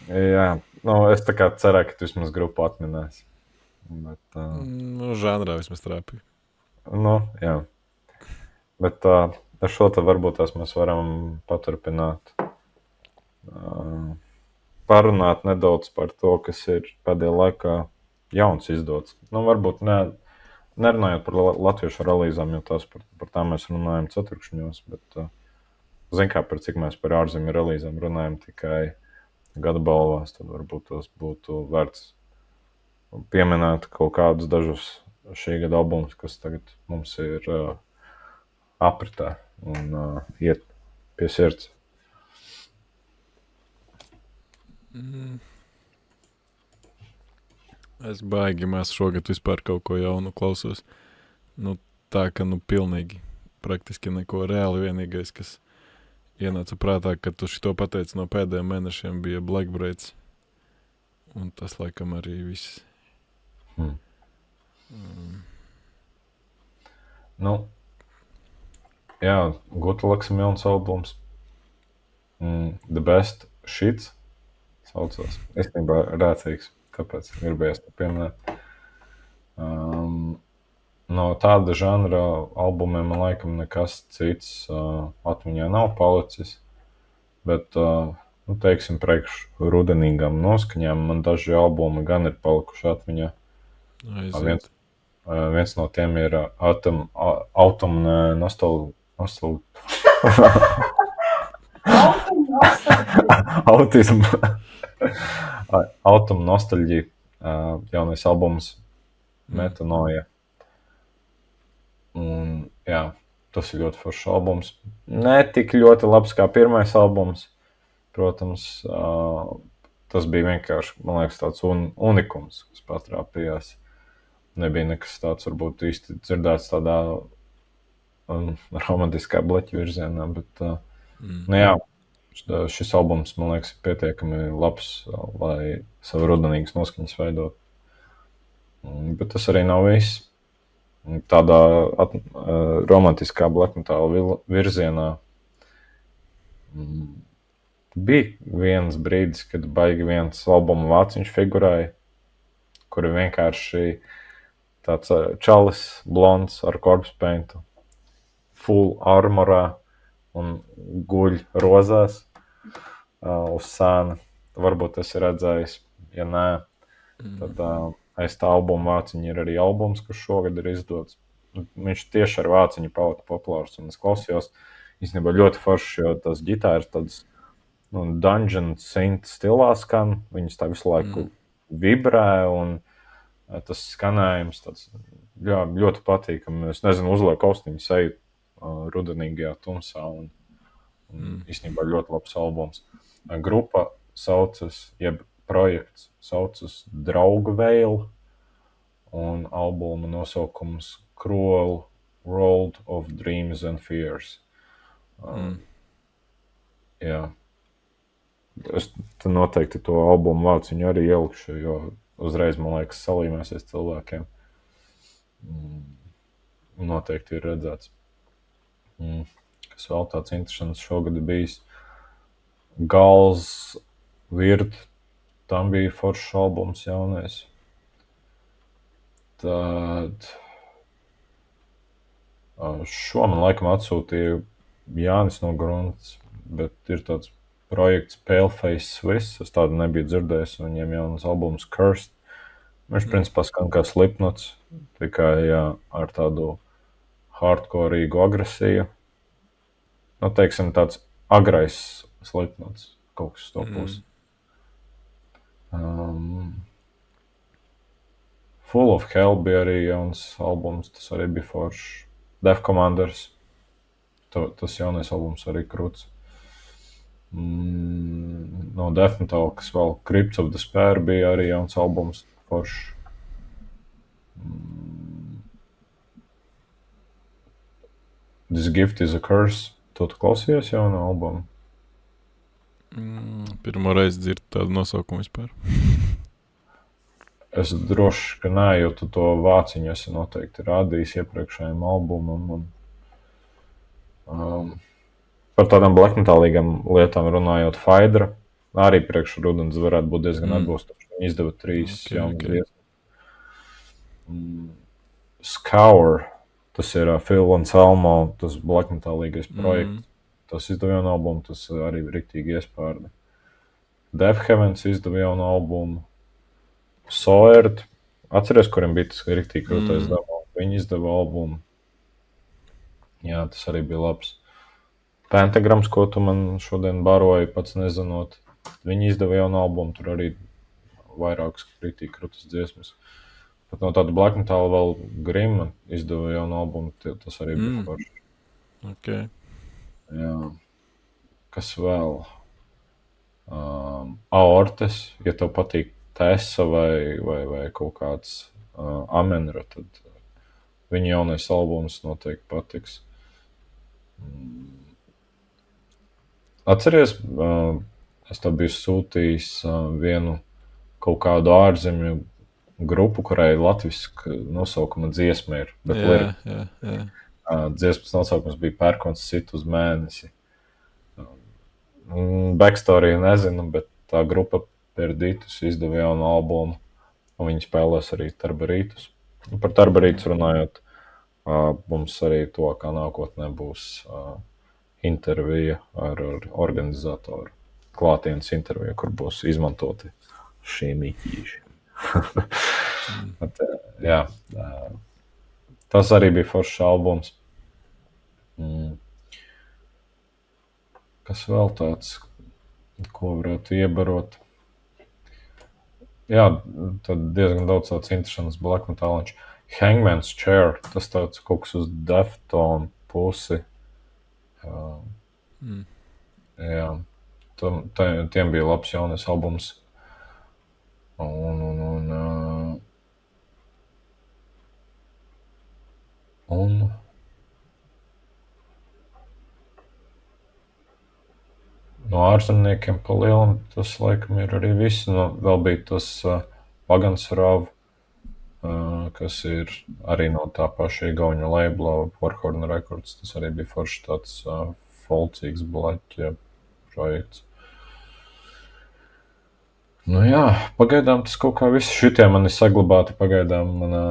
Jā, es tā kā cerēju, ka tu vismaz grupu atminēsi. Bet, žanrā vismaz trāpīja. Nu, jā. Bet ar šo tad varbūt mēs varam paturpināt. Parunāt nedaudz par to, kas ir pēdējā laikā jauns izdots. Nu, varbūt nerunājot par latviešu relīzām, jo par tām mēs runājam ceturkšņos, bet zin kā, par cik mēs par ārzemju relīzām runājam tikai gada balvās, tad varbūt tos būtu vērts pieminēt kaut kādus dažus šī gada albumus, kas tagad mums ir apritē un iet pie sirds. Es baigi mās šogad vispār kaut ko jaunu klausos. Nu, tā, ka pilnīgi praktiski neko reāli vienīgais, kas ienāca prātā, kad tu šito pateici no pēdējiem mēnešiem, bija Black Braids. Un tas laikam arī viss. Nu, jā, Gutelaksim jauns albums. The Best Shits saucās. Īstenībā rēcīgs, tāpēc gribējās to pieminēt. No tāda žanra albumiem man laikam nekas cits atmiņā nav palicis, bet, teiksim, priekš rudenīgām noskaņām man daži albumi gan ir palikuši atmiņā. Viens no tiem ir Autumn Nostalģija, jaunais albums Metanoja. Un, jā, tas ir ļoti foršs albums. Ne tik ļoti labs kā pirmais albums. Protams, tas bija vienkārši, man liekas, tāds unikums, kas patrāpījās. Nebija nekas tāds, varbūt īsti dzirdēts tādā romantiskā bleķa virzienā, bet, jā, šis albums, man liekas, ir pietiekami labs, lai savu rudenīgas noskaņas veidot. Bet tas arī nav viss. Tādā romantiskā black metal virzienā bija viens brīdis, kad baigi viens albuma vāciņš figurēja, kuri vienkārši tāds čalis blonds ar corpse paintu, full armorā un guļ rozās uz sāna. Varbūt tas ir redzējis, ja nē, tad aiz tā albuma vāciņa ir arī albums, kas šogad ir izdots. Viņš tieši ar vāciņu palika populārs, un es klausījos īstenībā ļoti forši, jo tās ģitāras tādas dungeon synth stilā skan, viņas tā visu laiku vibrē, un tas skanējums tāds, jā, ļoti patīkami. Es nezinu, uzliek austiņu seju rudenīgajā tumsā, un īstenībā ļoti labs albums. Grupa saucas, jeb projekts saucas Draugu Veil, un albuma nosaukums Cruel World of Dreams and Fears. Jā. Es noteikti to albumu vāciņu arī ielikšu, jo uzreiz, man liekas, salīmēsies cilvēkiem. Noteikti ir redzēts. Kas vēl tāds interesants šogad bijis? Gals Vird, tam bija foršs albums jaunais. Tad šo man laikam atsūtīja Jānis no Grunts, bet ir tāds projekts Paleface Swiss, es tādu nebiju dzirdējis, viņiem jaunas albums Cursed. Viņš principā skan kā Slipknots, tikai ar tādu hardcoreīgu agresiju. Nu, teiksim, tāds agrais Slipknots, kaut kas to pusi. Full of Hell bija arī jauns albums, tas arī bija foršs. Death Commanders, tas jaunais albums arī krūts. No Death Metal, kas vēl Crypts of Despair bija arī jauns albums, foršs. This Gift is a Curse, tu klausījies jaunu albumu? Pirmo reizi dzirdu tādu nosaukumu vispār. Es droši, ka nē, jo tu to vāciņu esi noteikti rādījis iepriekšējiem albumam. Par tādām black metalīgām lietām runājot, Faidra, arī priekš rudens varētu būt diezgan atbilstoši. Viņi izdeva 3 jaunas dziesmas. Scour, Tas ir Phil Anselmo, tas black metalīgais projekts. Tas izdeva jaunu albumu, tas arī riktīgi iespārda. Death Heavens izdeva jaunu albumu. Soerd, atceries, kuriem bija tas riktīgi krūtais demo. Viņi izdeva albumu. Jā, tas arī bija labs. Pentagrams, ko tu man šodien baroji, pats nezinot. Viņi izdeva jaunu albumu, tur arī vairākas riktīgi krūtas dziesmas. Bet no tāda black metal vēl Grimma izdeva jaunu albumu, tas arī bija forši. Okay. Jā. Kas vēl? Aortes, ja tev patīk Tessa vai kaut kāds Amenra, tad viņa jaunais albums noteikti patiks. Atceries, es tev biju sūtījis vienu kaut kādu ārzemju grupu, kurai latviska nosaukuma dziesma ir. Bet Jā. Dziesmas nosaukums bija Pērkons sit uz mēnesi. Backstory nezinu, bet tā grupa Perditus izdeva jaunu albumu, un viņi spēlēs arī Tarbarītus. Par Tarbarītus runājot, mums arī tuvākā nākotnē būs intervija ar organizatoru, klātienes intervija, kur būs izmantoti šie mītīši. Jā, tas arī bija foršs albums. Kas vēl tāds, ko varētu iebarot? Jā, tad diezgan daudz tāds interesants black metāliņš. Hangman's Chair, tas tāds kaut kas uz Deftone pusi. Jā, tiem bija labs jaunais albums. Un no ārzemniekiem pa lielam tas laikam ir arī viss. Vēl bija tas Pagans Rav, kas ir arī no tā paša igauņu labela Warhorn Records. Tas arī bija forši tāds folcīgs blaķa projekts. Nu jā, pagaidām tas kaut kā viss. Šitie man ir saglabāti pagaidām manā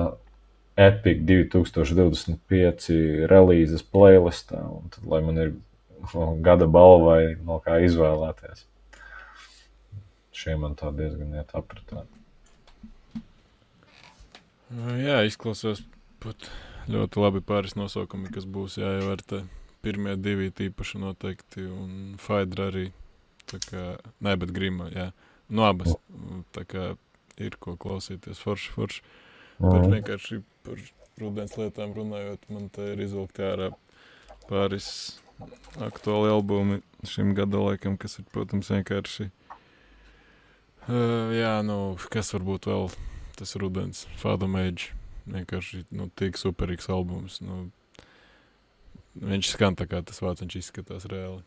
Epic 2025 relīzes playlistā. Un tad, lai man ir gada balvai no kā izvēlēties. Šie man tā diezgan iet apritā. Jā, izklausās pat ļoti labi pāris nosaukumi, kas būs jāievērtē. Pirmie divi tīpaši noteikti, un Faidra arī. Tā kā, ne, bet Grimma, jā. No abas. Tā kā ir ko klausīties forši. Bet vienkārši par rudens lietām runājot, man te ir izvilkti ārā pāris aktuāli albumi šim gada laikam, kas ir, protams, vienkārši kas varbūt vēl tas rudens Fathom Age, vienkārši, tik superīgs albums, viņš skan tā kā tas vāciņš izskatās reāli.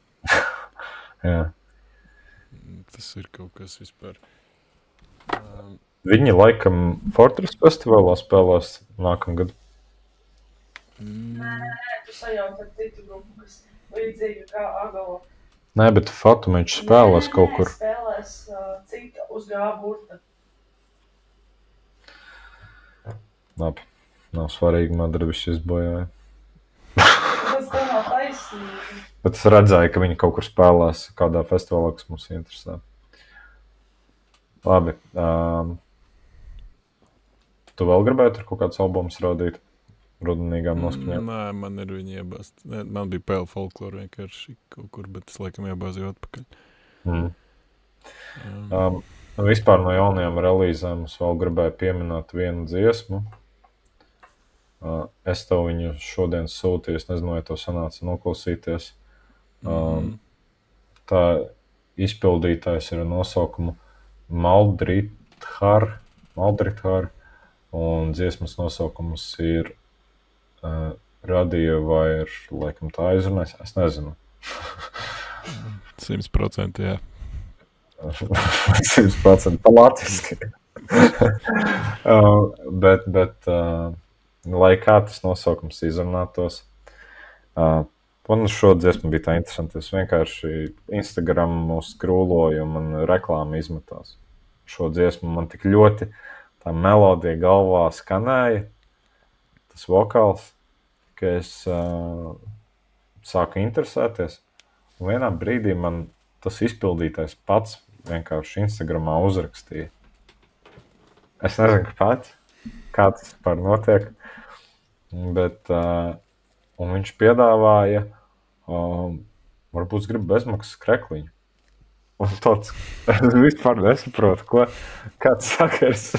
Jā. Tas ir kaut kas vispār. Viņi laikam Fortress festivālā spēlās nākamgad. Nē, tu sajauc ar citu grupu, kas līdzīga kā Agalo. Nē, bet Fathom Age spēlēs kaut kur. Spēlēs cita uz G-burta. Labi, nav svarīgi, Madara viss izbojāja. Tas tā nav taisnība. Bet es redzēju, ka viņi kaut kur spēlēs kādā festivālā, kas mums interesē. Labi. Tu vēl gribētu ar kaut kāds albums rādīt rudenīgām noskaņām? Nē, man ir viņi iebāzt. Man bija Pale Folklore vienkārši kaut kur, bet es laikam iebāzīju atpakaļ. Vispār no jaunajām relīzēm es vēl gribēju pieminēt vienu dziesmu. Es tev viņu šodien sūtīju, es nezinu, vai tev sanāca noklausīties. Tā izpildītājs ir nosaukumu Maldrithar, un dziesmas nosaukums ir Radio Wire, laikam tā aizrunājas, es nezinu. 100%, jā. 100% pa latviski. Bet lai kā tas nosaukums izrunātos, man šo dziesmu bija tā interesanti. Es vienkārši Instagram skrūloju un man reklāma izmetās. Šo dziesmu man tik ļoti tā melodija galvā skanēja, tas vokāls, ka es sāku interesēties. Un vienā brīdī man tas izpildītais pats vienkārši Instagramā uzrakstīja. Es nezinu, kāpēc, kā tas par notiek, bet un viņš piedāvāja, varbūt es gribu bezmaksas krekliņu. Un tāds, es vispār nesaprotu, kāds sakars.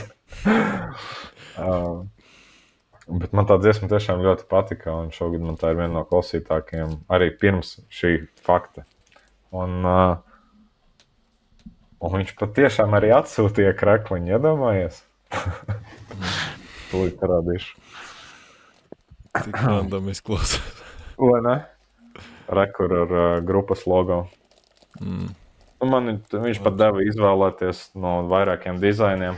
Bet man tā dziesma tiešām ļoti patika, un šogad man tā ir viena no klausītākajiem arī pirms šī fakta. Un viņš patiešām arī atsūtīja krekliņu, iedomājies? Tūlīt parādīšu. Tik random izklausās. Vai ne? Rekur ar grupas logo. Un viņš pat deva izvēlēties no vairākiem dizainiem.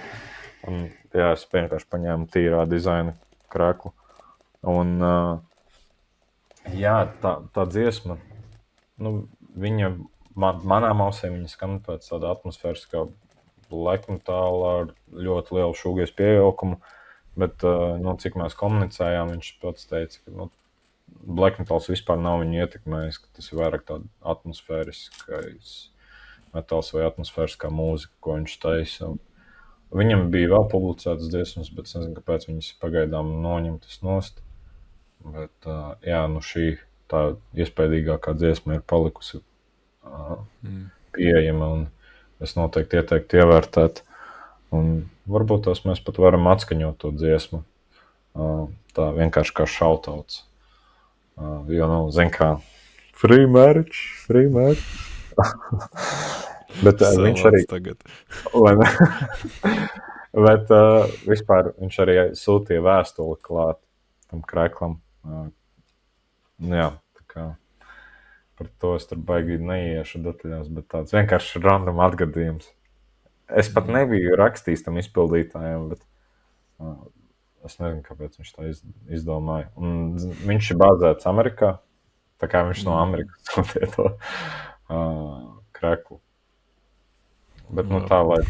Un, jā, es vienkārši paņēmu tīrā dizaina kreklu. Un, jā, tā dziesma, viņa, manām ausīm viņa skan pēc tāda atmosfēras kā black metal ar ļoti lielu šūgies pievilkumu, bet, cik mēs komunicējām, viņš pats teica, ka, black metals vispār nav viņu ietekmējis, ka tas ir vairāk tāda atmosfēriskais metals vai atmosfēriskā mūzika, ko viņš taisa. Viņam bija vēl publicētas dziesmas, bet es nezinu, kāpēc viņas pagaidām noņemtas nost. Bet, jā, šī tā iespējīgākā dziesma ir palikusi pieejama, un es noteikti ieteiktu ievērtēt. Un varbūt tās mēs pat varam atskaņot to dziesmu. Tā vienkārši kā shoutouts. Jo, zin kā, free merch. Bet viņš arī tagad. Bet vispār viņš arī sūtīja vēstuli klāt tam kreklam. Jā, tā kā par to es tur baigi neiešu detaļās, bet tāds vienkārši random atgadījums. Es pat nebiju rakstījis tam izpildītājiem, bet es nezinu, kāpēc viņš tā izdomāja. Un viņš ir bāzēts Amerikā, tā kā viņš no Amerikas sūtīja to kreklu. Bet, tā, lai,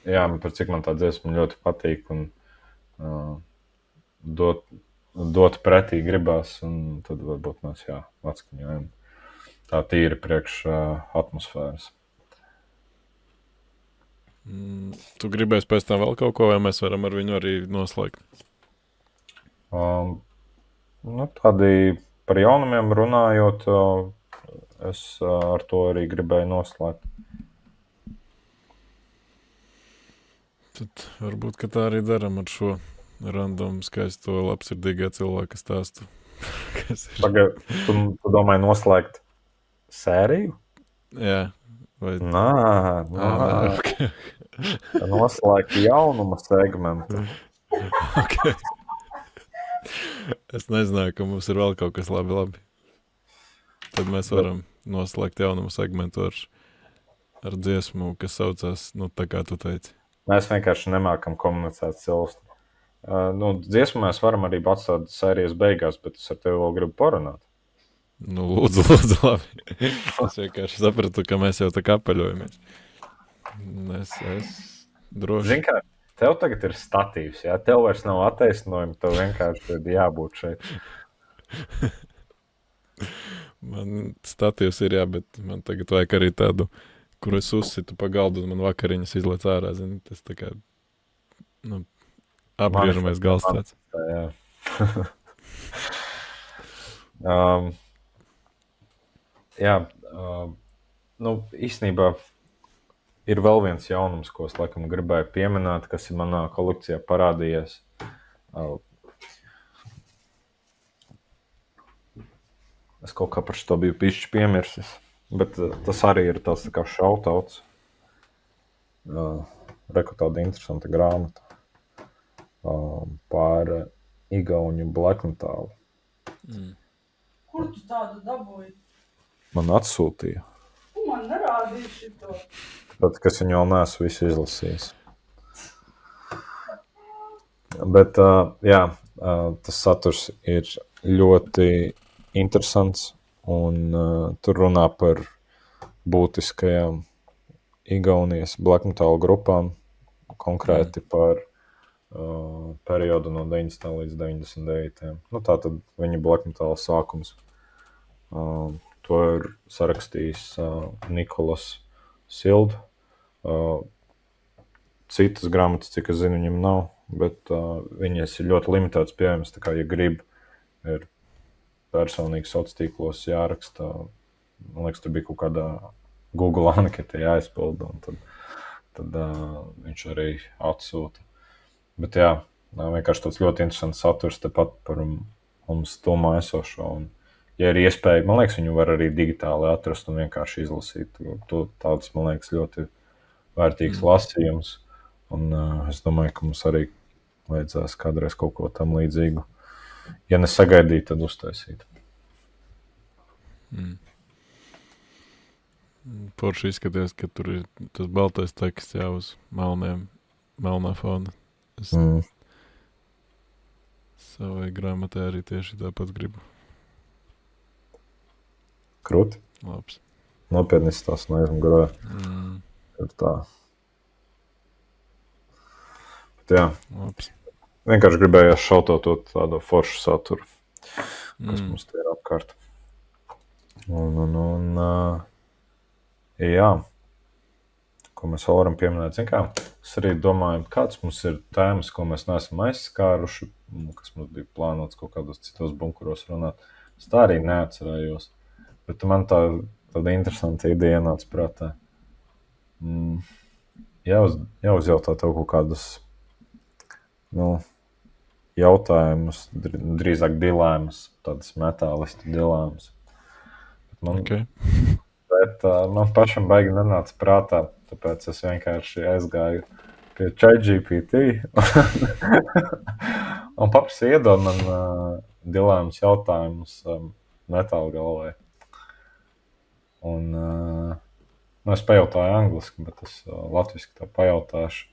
jā, par cik man tā dziesma ļoti patīk un dot pretī gribās, un tad varbūt mēs, jā, atskaņojam tā tīri priekš atmosfēras. Tu gribēsi pēc tam vēl kaut ko, vai mēs varam ar viņu arī noslēgt? Tādi par jaunumiem runājot, es ar to arī gribēju noslēgt. Tad varbūt, ka tā arī daram ar šo random skaisto labsirdīgā cilvēka stāstu. Pagaid, tu domāji noslēgt sēriju? Jā. Vai... Okay. Noslēgt jaunuma segmentu. Okay. Es nezināju, ka mums ir vēl kaut kas labi. Tad mēs varam noslēgt jaunuma segmentu ar dziesmu, kas saucās, tā kā tu teici. Mēs vienkārši nemākam komunicēt cilstu. Dziesmu mēs varam arī atstāt sērijas beigās, bet es ar tevi vēl gribu parunāt. Lūdzu, labi. Es vienkārši sapratu, ka mēs jau tā kā apaļojamies. Es droši. Zini kā, tev tagad ir statīvs, jā? Tev vairs nav attaisnojumi, tev vienkārši ir jābūt šeit. Man statīvs ir, jā, bet man tagad vajag arī tādu, kur es uzsitu pa galdu un man vakariņas izlēc ārā, zini, tas tā kā, apgriežamies galstāts. Jā. Īstenībā ir vēl viens jaunums, ko es laikam gribēju pieminēt, kas ir manā kolekcijā parādījies. Es kaut kā par šo biju pišķi piemirsis. Bet tas arī ir tāds tā kā shoutouts. Reku tāda interesanta grāmata par igauņu black metalu. Kur tu tādu dabūji? Man atsūtīja. Tu man nerādīji šito. Tāpēc, kas viņu vēl neesmu visu izlasījis. Bet, jā, tas saturs ir ļoti interesants. Un tur runā par būtiskajām Igaunijas black metal grupām, konkrēti par periodu no 90. līdz 99. Nu, tā tad viņa black metal sākums. To ir sarakstījis Nikolas Sild. Citas grāmatas, cik es zinu, viņam nav, bet viņas ir ļoti limitētas pieejamas, tā kā, ja grib, ir personīgi sociālos tīklos jāraksta. Man liekas, tur bija kaut kādā Google anketa jāizpilda, un tad viņš arī atsūta. Bet jā, vienkārši tāds ļoti interesants saturs tepat par mums tomā esošo. Un, ja ir iespēja, man liekas, viņu var arī digitāli atrast un vienkārši izlasīt. Tāds, man liekas, ļoti vērtīgs lasījums. Un es domāju, ka mums arī vajadzēs kādreiz kaut ko tam līdzīgu. Ja nesagaidīt, tad uztaisīt. Forši izskaties, ka tur ir tas baltais teksts jau uz melnā fona. Es savai grāmatē arī tieši tāpat gribu. Krūti? Labs. Nopietni tās neizmugurē. Ir tā. Bet jā. Labs. Vienkārši gribējās šautot tādu foršu saturu, kas mums te ir apkārt. Un jā, ko mēs vēl varam pieminēt. Zin kā, es arī domāju, kāds mums ir tēmas, ko mēs neesam aizskāruši, kas mums bija plānots kaut kādos citos bunkuros runāt. Es tā arī neatcerējos. Bet man tāda interesanta ideja ienāca prātā. Jāuzjautā tev kaut kādas, jautājumus, drīzāk dilēmas, tādas metālistu dilēmas. Bet man pašam baigi nenāca prātā, tāpēc es vienkārši aizgāju pie ChatGPT un paprasīju iedod man dilēmas jautājumus metāla galvai. Un es pajautāju angliski, bet es latviski tā pajautāšu.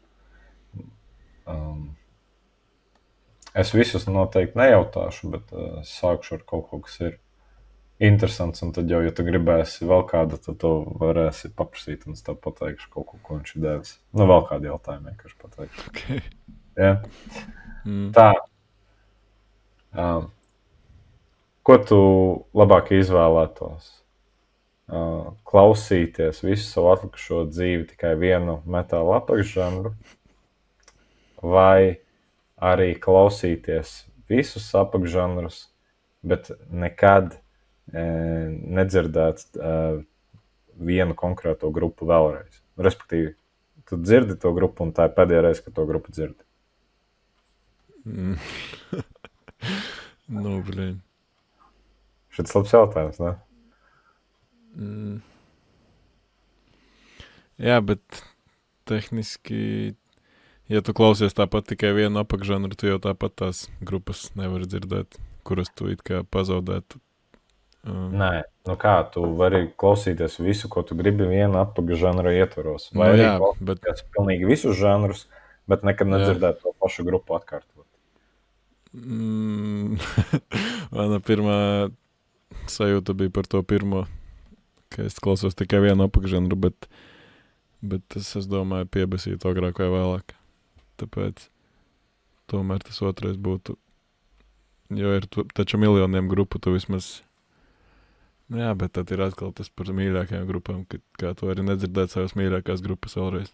Es visus noteikti nejautāšu, bet sākšu ar kaut ko, kas ir interesants, un tad jau, ja tu gribēsi vēl kādu, tad tu varēsi paprasīt, un es tev pateikšu kaut ko, ko viņš ir devis. Vēl kādu jautājumu vienkārši pateikšu. Okay. Ja? Tā. Ko tu labāk izvēlētos? Klausīties visu savu atlikušo dzīvi tikai vienu metāla apakšžanru, vai arī klausīties visus apakšžanrus, bet nekad nedzirdēt vienu konkrēto grupu vēlreiz. Respektīvi, tu dzirdi to grupu, un tā ir pēdējā reize, ka to grupu dzirdi. Blīn. Šis labs jautājums, ne? Jā, bet tehniski, ja tu klausies tāpat tikai vienu apakšžanru, tu jau tāpat tās grupas nevari dzirdēt, kuras tu it kā pazaudētu. Nē, kā, tu vari klausīties visu, ko tu gribi vienu apakšžanru ietvaros. Vai arī klausīties pilnīgi visus žanrus, bet nekad nedzirdēt to pašu grupu atkārtot. Mana pirmā sajūta bija par to pirmo, ka es klausos tikai vienu apakšžanru, bet es domāju piebasīt agrāk vai vēlāk. Tāpēc tomēr tas otrais būtu, jo ir taču miljoniem grupu, tu vismaz, jā, bet tad ir atkal tas par mīļākajām grupām, kā tu arī nedzirdēt savas mīļākās grupas vēlreiz.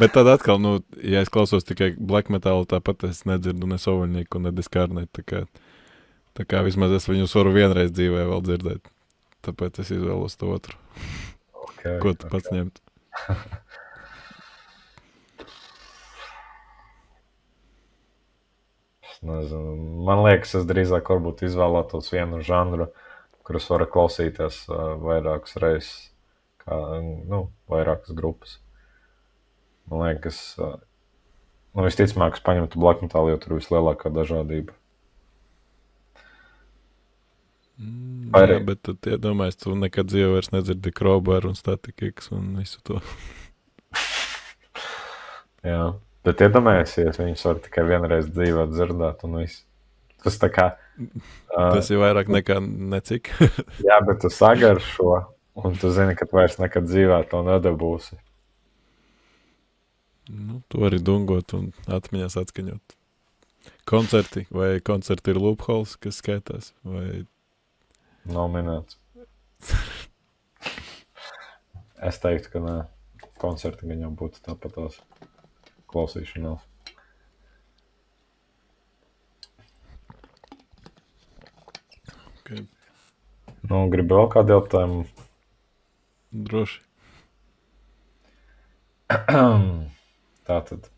Bet tad atkal, ja es klausos tikai black metalu, tāpat es nedzirdu ne Sovaļnieku, ne Discarnate, tā kā vismaz es viņus varu vienreiz dzīvē vēl dzirdēt. Tāpēc es izvēlos to otru. Okay, ko tu pats ņemt? Nezinu. Man liekas, es drīzāk varbūt izvēlētos vienu žanru, kurus varu klausīties vairākas reizes, kā, vairākas grupas. Man liekas, visticamāk, es paņemtu black metal, jo tur vislielākā dažādība. Jā, bet tad iedomājies, tu nekad dzīvē vairs nedzirdi Crowbar un Static X un visu to. Jā, bet iedomājies, viņus var tikai vienreiz dzīvē dzirdēt un visu. Tas tā kā... tas ir vairāk nekā necik. Jā, bet tu sagaršo un tu zini, ka tu vairs nekad dzīvē to nedabūsi. Nu, to arī dungot un atmiņās atskaņot. Koncerti, vai koncerti ir loopholes, kas skaitās, vai... Nav minēts. Es teiktu, ka nē. Koncerti viņam būtu tāpatās klausīšanās. Okay. Nu, gribu vēl kādu jautājumu. Droši. Tātad.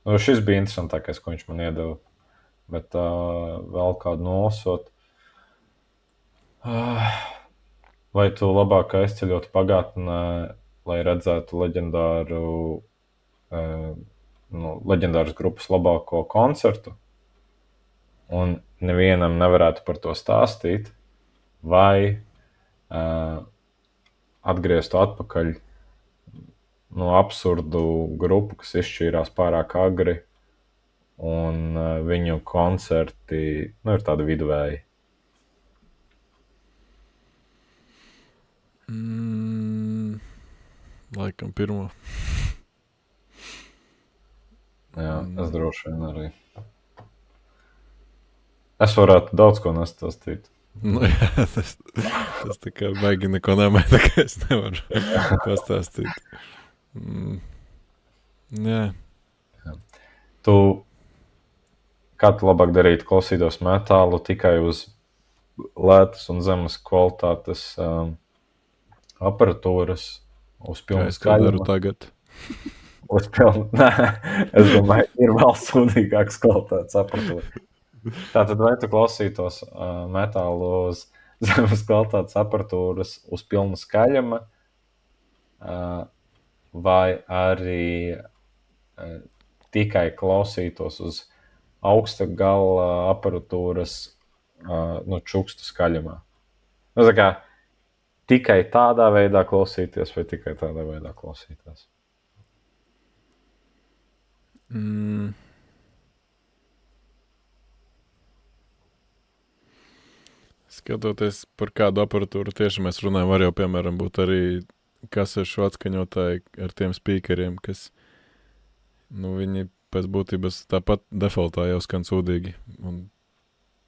Nu, šis bija interesantākais, ko viņš man iedeva. Bet vēl kādu nolasot. Vai tu labāk aizceļot pagātnē, lai redzētu leģendāras grupas labāko koncertu un nevienam nevarētu par to stāstīt, vai atgrieztu atpakaļ absurdu grupu, kas izšķīrās pārāk agri, un viņu koncerti ir tādi viduvēji. Laikam pirmo. Jā, es droši vien arī. Es varētu daudz ko nestāstīt. Nu jā, tas tā kā baigi neko nemaina, ka es nevaru pastāstīt. Jā. Kā tu labāk darītu, klausītos metālu tikai uz lētas un zemes kvalitātes aparatūras, uz pilnu skaļumu? Kā es to daru tagad? Uz pilnu, nē, es domāju, ir vēl sūdīgāks kvalitātes aparatūra. Tātad vai tu klausītos metālu uz zemes kvalitātes aparatūras uz pilnu skaļuma, vai arī tikai klausītos uz augsta gala aparatūras čukstu skaļumā? Nu, tā kā tikai tādā veidā klausīties vai tikai tādā veidā klausīties? Skatoties par kādu aparatūru, tieši mēs runājam, var jau, piemēram, būt arī kasešu atskaņotāji ar tiem spīkeriem, kas, viņi pēc būtības tāpat defaultā jau skan sūdīgi. Un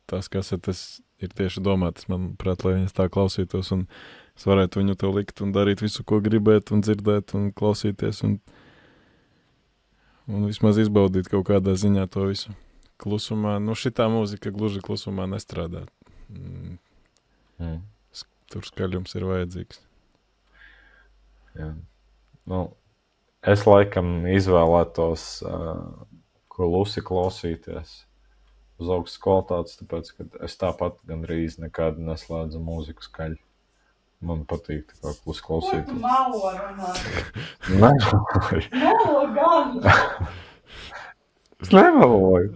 tās kasetes ir tieši domātas, manuprāt, lai viņas tā klausītos, un es varētu viņu tev likt un darīt visu, ko gribēt, un dzirdēt, un klausīties, un vismaz izbaudīt kaut kādā ziņā to visu klusumā. Šitā mūzika gluži klusumā nestrādā. Tur skaļums ir vajadzīgs. Jā. Es laikam izvēlētos klusi klausīties uz augstas kvalitātes, tāpēc, ka es tāpat gandrīz nekad neslēdzu mūziku skaļi. Man patīk tā kā klusi klausīties. Ko tu malo runāt? Nemaloju. Malo gan! Es nemaloju.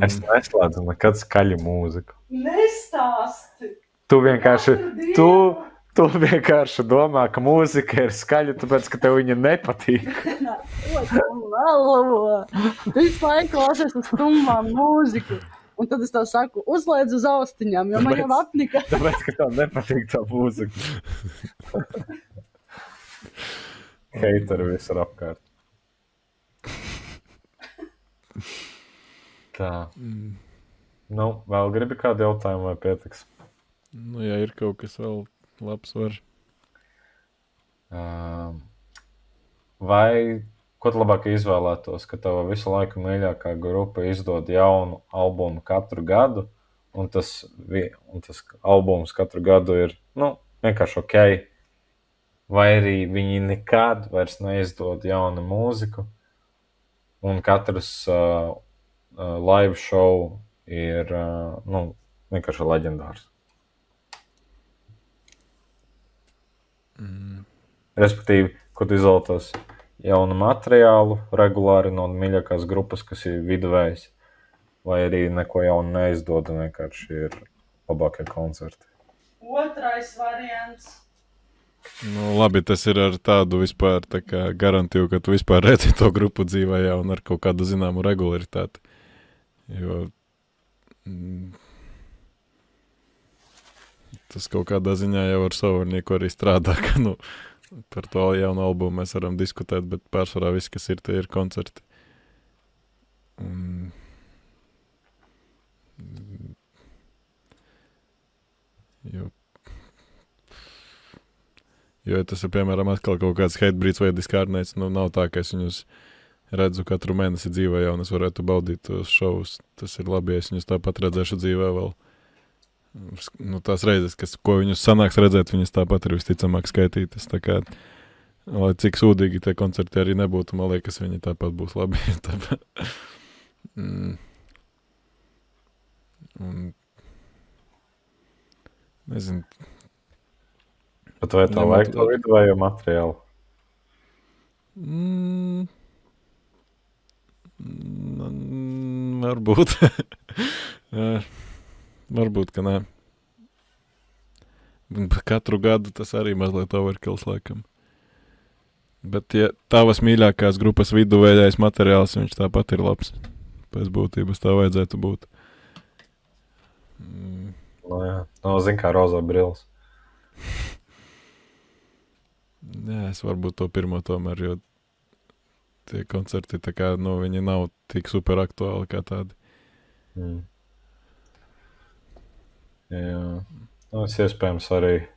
Es neslēdzu nekad skaļu mūziku. Nestāsti! Tu vienkārši domā, ka mūzika ir skaļa, tāpēc, ka tev viņa nepatīk. Tu visu laiku klausies uz stumbām mūziku. Un tad es tev saku, uzliedz uz austiņām, jo man jau apnika. Tāpēc, ka tev nepatīk tā mūzika. Heiteri visur apkārt. Tā. Vēl gribi kādu jautājumu vai pietiks? Ja ir kaut kas vēl labs var. Vai, ko tu labāk izvēlētos, ka tava visu laiku mīļākā grupa izdod jaunu albumu katru gadu, un tas albums katru gadu ir, vienkārši ok, vai arī viņi nekad vairs neizdod jaunu mūziku, un katrs live show ir, vienkārši leģendārs. Respektīvi, ko tu izvēlētos jaunu materiālu regulāri no mīļākās grupas, kas ir viduvējs, vai arī neko jaunu neizdod un vienkārši ir labākie koncerti? Otrais variants. Labi, tas ir ar tādu vispār tā kā garantiju, ka tu vispār redzi to grupu dzīvē jau un ar kaut kādu zināmu regularitāti. Jo tas kaut kādā ziņā jau ar Savornieku arī strādā, ka, nu, par to jaunu albumu mēs varam diskutēt, bet pārsvarā viss, kas ir, tie ir koncerti. Un... Jo tas ir, piemēram, atkal kaut kāds Hatebreeds vai Discardnates, nu, nav tā, ka es viņus redzu katru mēnesi dzīvē jau, un es varētu baudīt tos šovus. Tas ir labi, ja es viņus tāpat redzēšu dzīvē vēl. Nu, tās reizes, ko viņus sanāks redzēt, viņus tāpat ir visticamāk skaitītas. Tā kā, lai cik sūdīgi tie koncerti arī nebūtu, man liekas, viņi tāpat būs labi. Tāpat. Un, nezinu. Bet vai tā vajag to viduvējo materiālu? Varbūt. Varbūt, ka nē. Katru gadu tas arī mazliet overkills, laikam. Bet, ja tavas mīļākās grupas viduvējais materiāls, viņš tāpat ir labs. Pēc būtības tā vajadzētu būt. No jā, zin kā rozā brils. Jā, es varbūt to pirmo tomēr, jo tie koncerti tā kā, nu, viņi nav tik super aktuāli kā tādi. Jā, nu, es iespējams arī,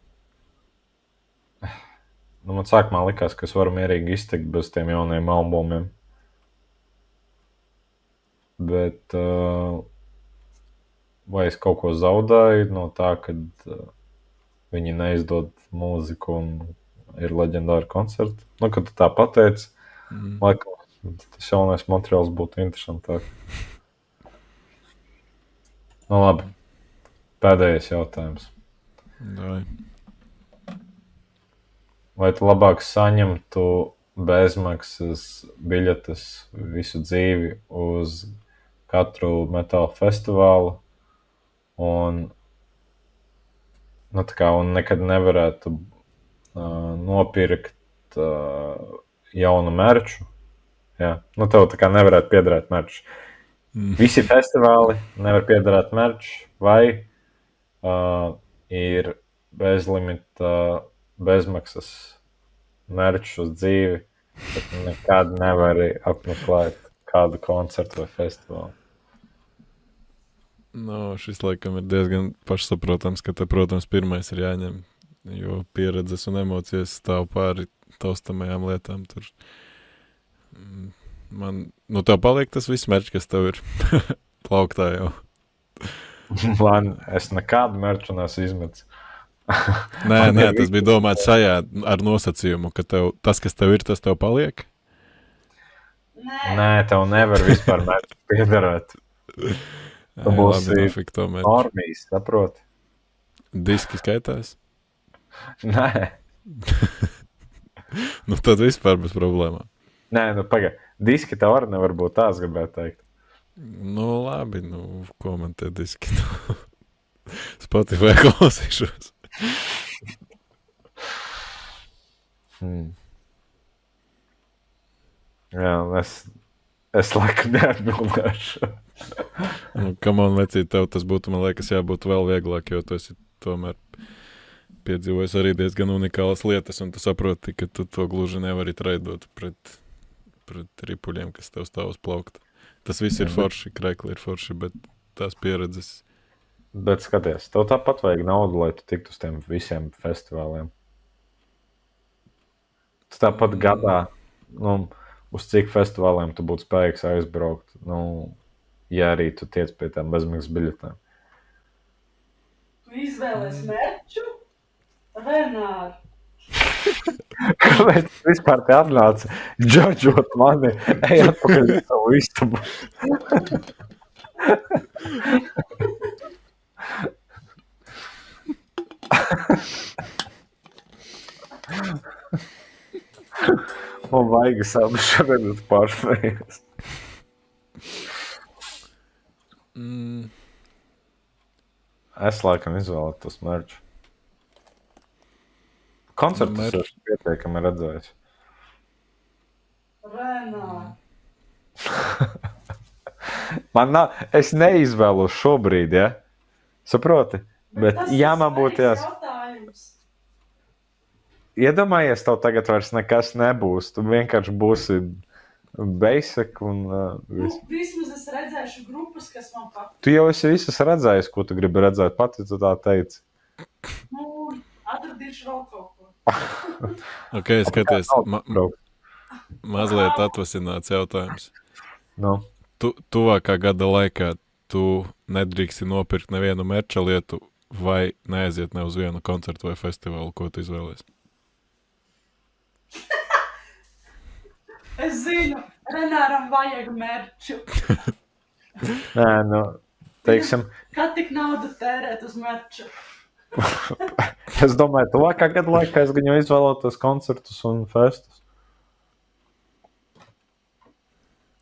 nu, man sākumā likās, ka es varu mierīgi iztikt bez tiem jauniem albumiem. Bet, vai es kaut ko zaudēju no tā, kad viņi neizdod mūziku un ir leģendāri koncerti. Nu, kad tu tā pateici, laikam, tas jaunais materiāls būtu interesantāk. Nu, labi. Pēdējais jautājums. Davai. Vai tu labāk saņemtu bezmaksas biļetes visu dzīvi uz katru metāla festivālu un, nu, tā kā, un nekad nevarētu nopirkt jaunu merču. Jā. Nu, tev tā kā nevarētu piederēt merču. Visi festivāli nevar piederēt merču, vai ir bezlimita bezmaksas merču uz dzīvi, bet nekad nevari apmeklēt kādu koncertu vai festivālu. No, šis laikam ir diezgan pašsaprotams, ka te, protams, pirmais ir jāņem, jo pieredzes un emocijas stāv pāri taustamajām lietām. Tur man, nu, tev paliek tas viss merč, kas tev ir plauktā jau. Man, es nekādu merču nesu izmetis. Nē, tas bija domāts šajā ar nosacījumu, ka tev, tas, kas tev ir, tas tev paliek? Nē, tev nevar vispār merču piederēt. Tu būsi normijas, saproti? Diski skaitās? Nē. Nu, tad vispār bez problēmām. Nē, nu, pagaid. Diski tev arī nevar būt tās, gribētu teikt. Nu, labi, nu, ko man te diski? Spotify klausīšos. Jā, es laikam neatbildēšu. Nu, come on, vecīt, tev tas būtu, man liekas, jābūt vēl vieglāk, jo tu esi tomēr piedzīvojis arī diezgan unikālas lietas, un tu saproti, ka tu to gluži nevari traidot pret ripuļiem, kas tev stāv uz plaukta. Tas viss ir forši, krekli ir forši, bet tās pieredzes. Bet skaties, tev tāpat vajag naudu, lai tu tiktu uz tiem visiem festivāliem. Tu tāpat gadā, nu, uz cik festivāliem tu būtu spējīgs aizbraukt, nu, ja arī tu tiec pie tām bezmaksas biļetēm. Tu izvēlies merču? Renāri. Kāpēc vispār te atnāca džadžot mani, ej atpakaļ uz savu istabu? Man vajag savu šodien pārspējas. Es laikam izvēlētos merču. Koncertus ir pietiekami redzējis. Renāri. Man nav, es neizvēlos šobrīd, ja? Saproti? Bet, tas ja ir man būtu svarīgs jās- jautājums. Iedomājies, tev tagad vairs nekas nebūs. Tu vienkārši būsi basic un viss. Vismaz es redzēšu grupas, kas man patīk. Tu jau esi visas redzējis, ko tu gribi redzēt. Pati tu tā teici. Atradīšu vēl kaut ko. Ok, skaties, Braukt. mazliet atvasināts jautājums. Nu, Tuvākā gada laikā tu nedrīksti nopirkt nevienu merča lietu vai neaiziet ne uz vienu koncertu vai festivālu, ko tu izvēlies. Es zinu, Renāram vajag merču. nē, nu, teiksim, Kā tik naudu tērēt uz merču? es domāju, tuvākā gada laikā es viņu izvēlētos koncertus un festus.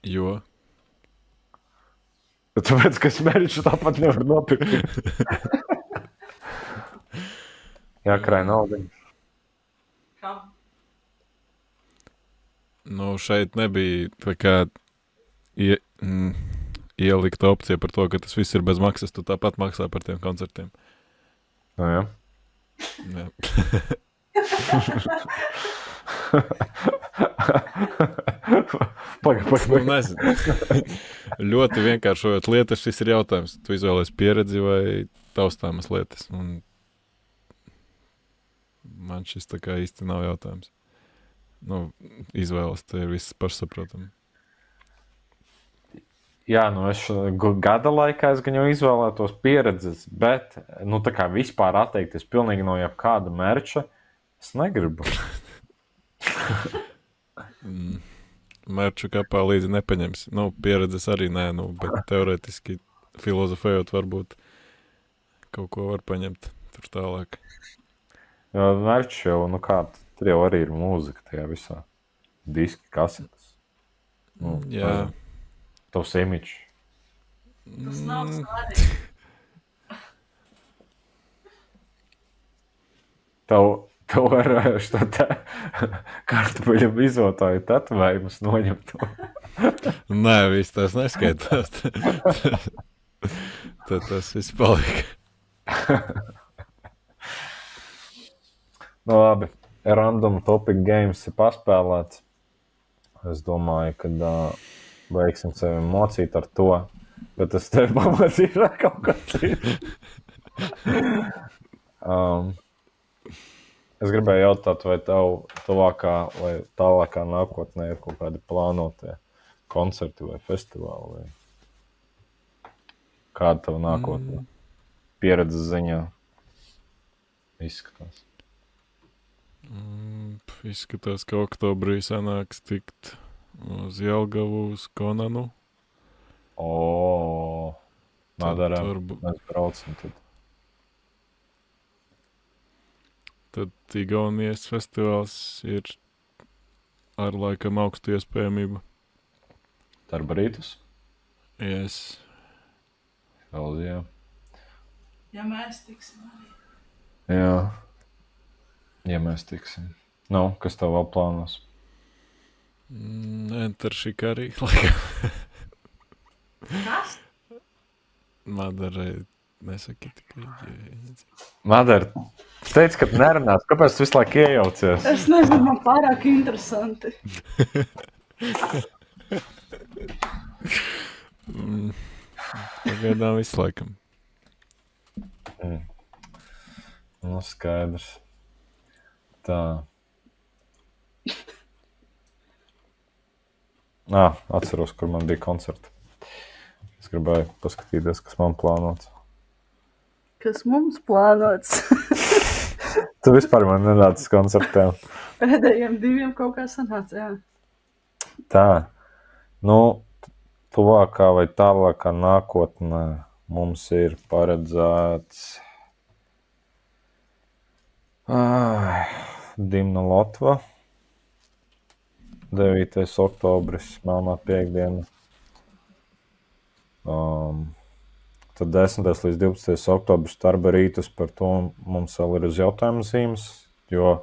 Jo Tāpēc, ka es mērķu tāpat nevaru nopirkt. Jākrāj naudu. Kam? šeit nebija tā kā ielikta opcija par to, ka tas viss ir bez maksas, tu tāpat maksā par tiem koncertiem. Nu, jā. Jā. Nu, nezinu. Ļoti vienkāršojot lietas, šis ir jautājums. Tu izvēlies pieredzi vai taustāmas lietas. Un man šis tā kā īsti nav jautājums. Nu, izvēles, te ir viss pašsaprotami. Jā, nu es gada laikā es viņu izvēlētos pieredzes, bet, nu tā kā vispār atteikties pilnīgi no jebkāda merča, es negribu. Merču kapā līdzi nepaņems. Nu, pieredzes arī nē, nu, bet teoretiski filozofējot varbūt kaut ko var paņemt tur tālāk. Jo merčs jau, nu kā, tur jau arī ir mūzika tajā visā. Diski, kasetes. Nu, Jā. Tavs imičs. Tas nav svarīgi. Tev ar šo te kartupeļu izotāju tetovējumus noņemt. Nē, viss tas neskaitās. Tad tas viss palika. Nu labi, random topic games ir paspēlēts. Es domāju, ka beigsim sevi mocīt ar to, bet es tevi pamocīšu ar kaut ko citu. Es gribēju jautāt, vai tev tuvākā vai tālākā nākotnē ir kaut kādi plānotie koncerti vai festivāli? Vai kāda tava nākotnē pieredzes ziņā izskatās? Izskatās, ka oktobrī sanāks tikt uz Jelgavu, uz Konanu. Nādarām, varbūt- mēs braucam tad. Tad Igaunijas festivāls ir ar laikam augstu iespējamību. Darbarītus? Yes. Vēl, jā. Ja mēs tiksim arī. Jā. Ja mēs tiksim. Nu, kas tev vēl plānos? Enter Shikari, laikam. Kas? Madarai nesaki tikai. Madara, tu teici, ka nerunās. Kāpēc tu visu laiku iejaucies? Es nezinu, man pārāk interesanti. Pagaidām visu laikam. Nu, skaidrs. Tā. Atceros, kur man bija koncerti. Es gribēju paskatīties, kas man plānots. Kas mums plānots? Tu vispār man nenāc uz koncertiem. Pēdējiem 2 kaut kā sanāca, jā. Tā. Nu, tuvākā vai tālākā nākotnē mums ir paredzēts Dimna Lotva. 9. oktobris, melnā piekdiena. Tad 10. līdz 12. oktobris Tarbarītus, par to mums vēl ir uz jautājumu zīmes, jo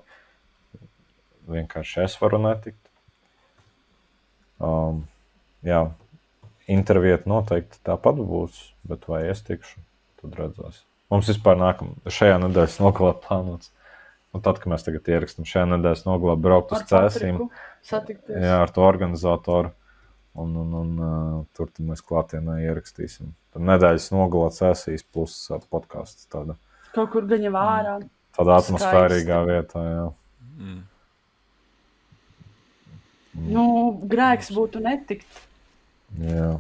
vienkārši es varu netikt. Jā, intervieta noteikti tāpat būs, bet vai es tikšu, tad redzēs. Mums vispār šajā nedēļas nogalā plānots. Un tad, kad mēs tagad ierakstam šajā nedēļas nogalā braukt uz Cēsīm. Satikties. Jā, ar to organizatoru. Un tur tad mēs klātienē ierakstīsim. Tad nedēļas nogalā Cēsīs plus podcasts tāda. Kaut kur gaņa vārā. Tāda atmosfērīgā vietā, jā. Nu, grēks būtu netikt. Jā.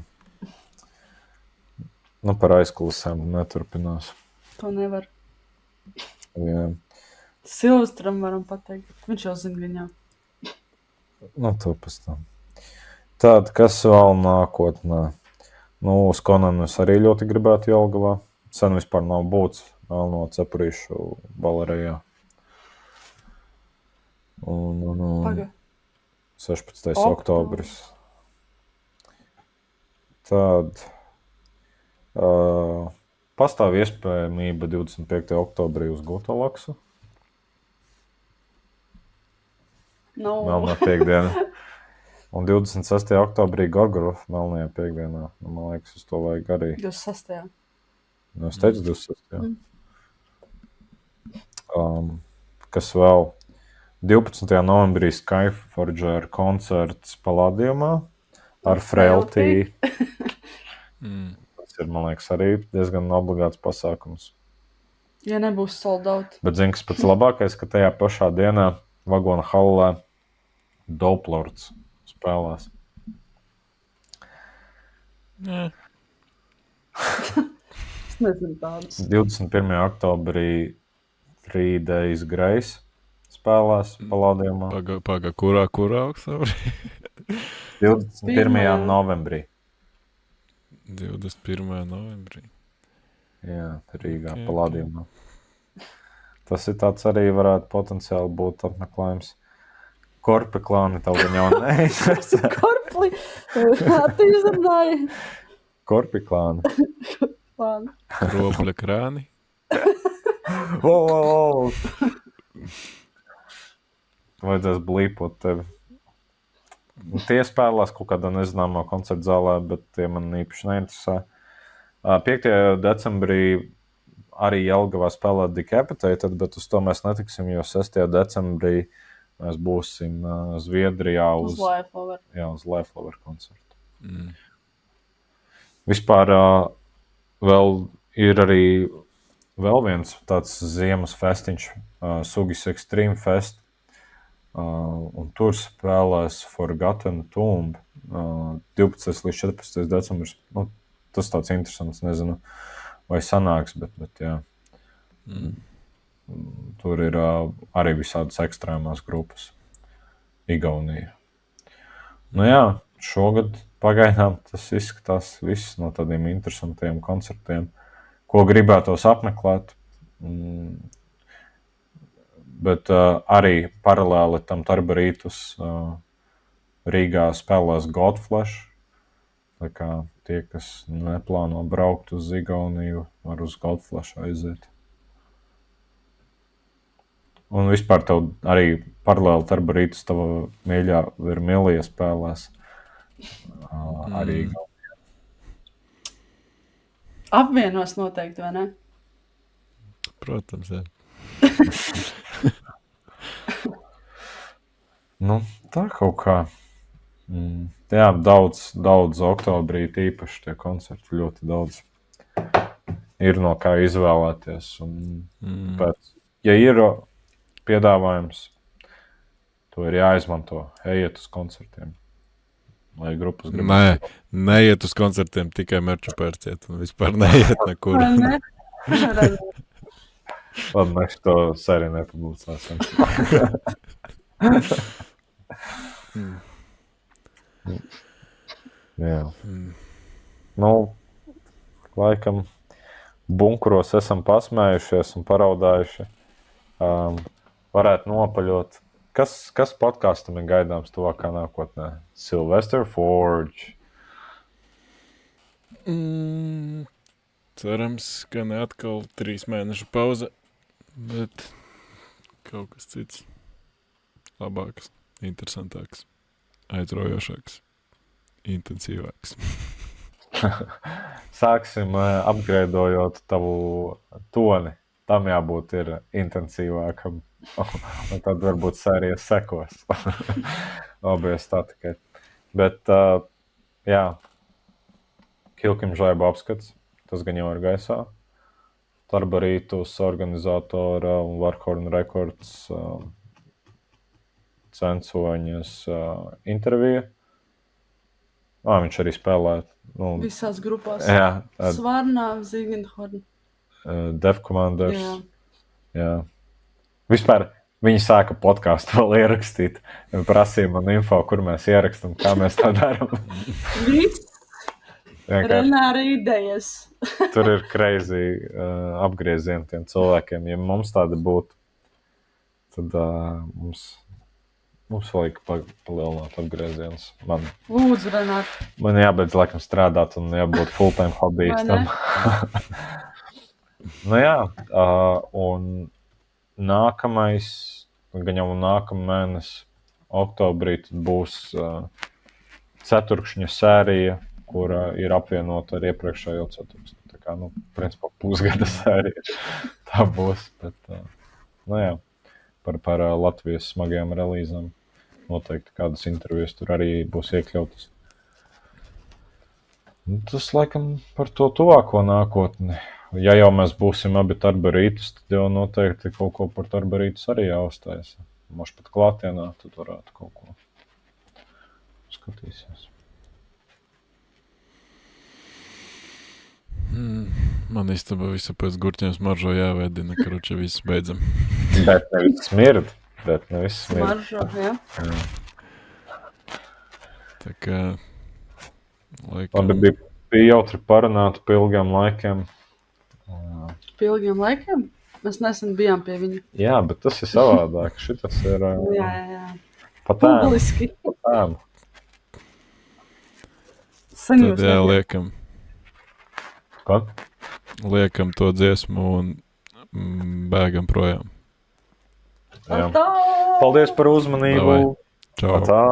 Nu, par aizkulisēm neturpinās. To nevar. Jā. Silvestram varam pateikt. Viņš jau zina viņā. Nu, to pēc tam. Tātad, kas vēl nākotnē? Nu, uz Konanu es arī ļoti gribētu Jelgavā. Sen vispār nav būts vēl no cepurīšu balerejā. Paga. 16. oktobris. Tad pastāv iespējamība 25. oktobrī uz Gutolaksu. No. Melnā piekdiena. Un 26. oktobrī Gorgorov melnajā piekdienā. Man liekas, uz to vajag arī. 26. Nu, es teicu 26. Kas vēl? 12. novembrī Skyforger koncerts Paladiumā ar Frailty. Tas ir, man liekas, arī diezgan obligāts pasākums. Ja nebūs sold out. Bet zini, kas pats labākais, ka tajā pašā dienā Vagona hallē Doplords spēlās. Jā. Es nezinu tādus. 21. oktobrī 3 Days Grace spēlās Paladiumā. Paga, kurā oktobrī? 21. novembrī. 21. novembrī. Jā, Rīgā, Okay, Paladiumā. Tas ir tāds arī varētu potenciāli būt apmeklējums. Korpiklāni tev gan jau neinteresē. Korpli. Tu izrunāji. Korpiklāni. Plāni. Kropļa krāni. Oh! Vajadzēs blīpot tevi. Tie spēlās kaut kādā nezināmā koncerta zālē, bet tie man īpaši neinteresē. 5. decembrī arī Jelgavā spēlē Decapitated, bet uz to mēs netiksim, jo 6. decembrī mēs būsim Zviedrijā uz Lifelover. Jā, uz Lifelover koncertu. Vispār vēl ir arī vēl viens tāds ziemas festiņš, Sugis Extreme Fest, un tur spēlēs Forgotten Tomb 12. līdz 14. decembris. Nu, tas tāds interesants, nezinu, vai sanāks, bet jā. Tur ir arī visādas ekstrēmās grupas. Igaunija. Nu jā, šogad pagaidām tas izskatās viss no tādiem interesantiem koncertiem, ko gribētos apmeklēt. Bet arī paralēli tam Tarbarītus Rīgā spēlēs Godflesh. Tā kā tie, kas neplāno braukt uz Igauniju, var uz Godflesh aiziet. Un vispār tev arī paralēli Tarbarītus tava mīļā Vermilija spēlēs arī Igaunijā. Apvienos noteikti, vai ne? Protams, jā. Nu, tā kaut kā. Jā, daudz oktobrī tīpaši tie koncerti, ļoti daudz. Ir no kā izvēlēties. Bet, ja ir piedāvājums, to ir jāizmanto. Ejiet uz koncertiem. Lai grupas grib. Nē, neiet uz koncertiem, tikai merču pērciet. Un vispār neiet nekur. Vai ne? Labi, mēs to sēriju nepublicēsim. Jā. Nu, laikam bunkuros esam pasmējušies un paraudājuši. Varētu nopaļot. Kas podkastam ir gaidāms tuvākā nākotnē? Sylvester Forge. Cerams, ka ne atkal 3 mēnešu pauze, bet kaut kas cits. Labāks, interesantāks, aizraujošāks, intensīvāks. sāksim apgraidojot tavu toni. Tam jābūt ir intensīvākam. Un tad varbūt sērijas sekos. Obies tā tikai. Bet, jā, Kilkim žaiba apskats. Tas gan jau ir gaisā. Tarbarītus organizatora un Warhorn Records censoņas intervija. Viņš arī spēlē. Visās grupās. Jā. Svarnā, Zīgenhorn. Def Commanders. Jā. Vispār viņi sāka podcastu vēl ierakstīt. Prasīja man info, kur mēs ierakstam, kā mēs tā darām. Viss. Renāra idejas. Tur ir crazy apgriezieni tiem cilvēkiem. Ja mums tādi būtu, tad mums vajag palielināt apgriezienus. Lūdzu, Renāra. Man jābeidz laikam strādāt un jābūt full-time hobbyistam. Nu jā, un nākamais, gan jau nākamā mēnesi, oktobrī, būs ceturkšņa sērija, kura ir apvienota ar iepriekšējo ceturksni. Tā kā, principā pusgada sērija tā būs. Bet, jā, par Latvijas smagajām relīzām noteikti kādas intervijas tur arī būs iekļautas. Tas, laikam, par to tuvāko nākotni. Ja jau mēs būsim abi Tarbarītus, tad jau noteikti kaut ko par Tarbarītus arī jāuztais. Moš pat klātienā, tad varētu kaut ko skatīsies. Man istaba visu pēc gurķiem smaržo jāveidina, karuči viss beidzam. Bet nevis smird. Smaržo, jā. Tā kā, Labi, bija jautri parunāt pa ilgiem laikiem. Pa ilgiem laikiem? Mēs nesen bijām pie viņa. Jā, bet tas ir savādāk. Šitas ir Jā. patēm. Publiski. Patēm. Sen tad jūs jā, nebijāt. liekam. Ko? Liekam to dziesmu un bēgam projām. Jā. Paldies par uzmanību. Davai. Čau. Tā.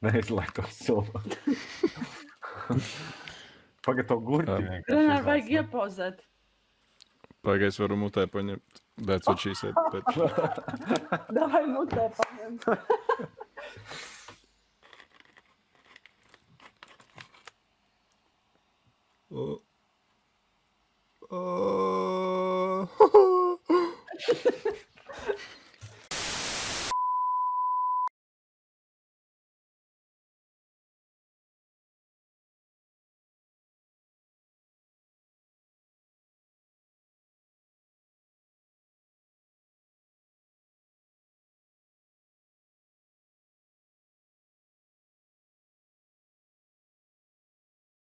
neizlaik to cilvēku. Pagad to gurķi vienkārši. Vienmēr vajag iepauzēt. Pagaidzi varu mutē paņemt. That's what she said. Davai mutē paņemt. Oh.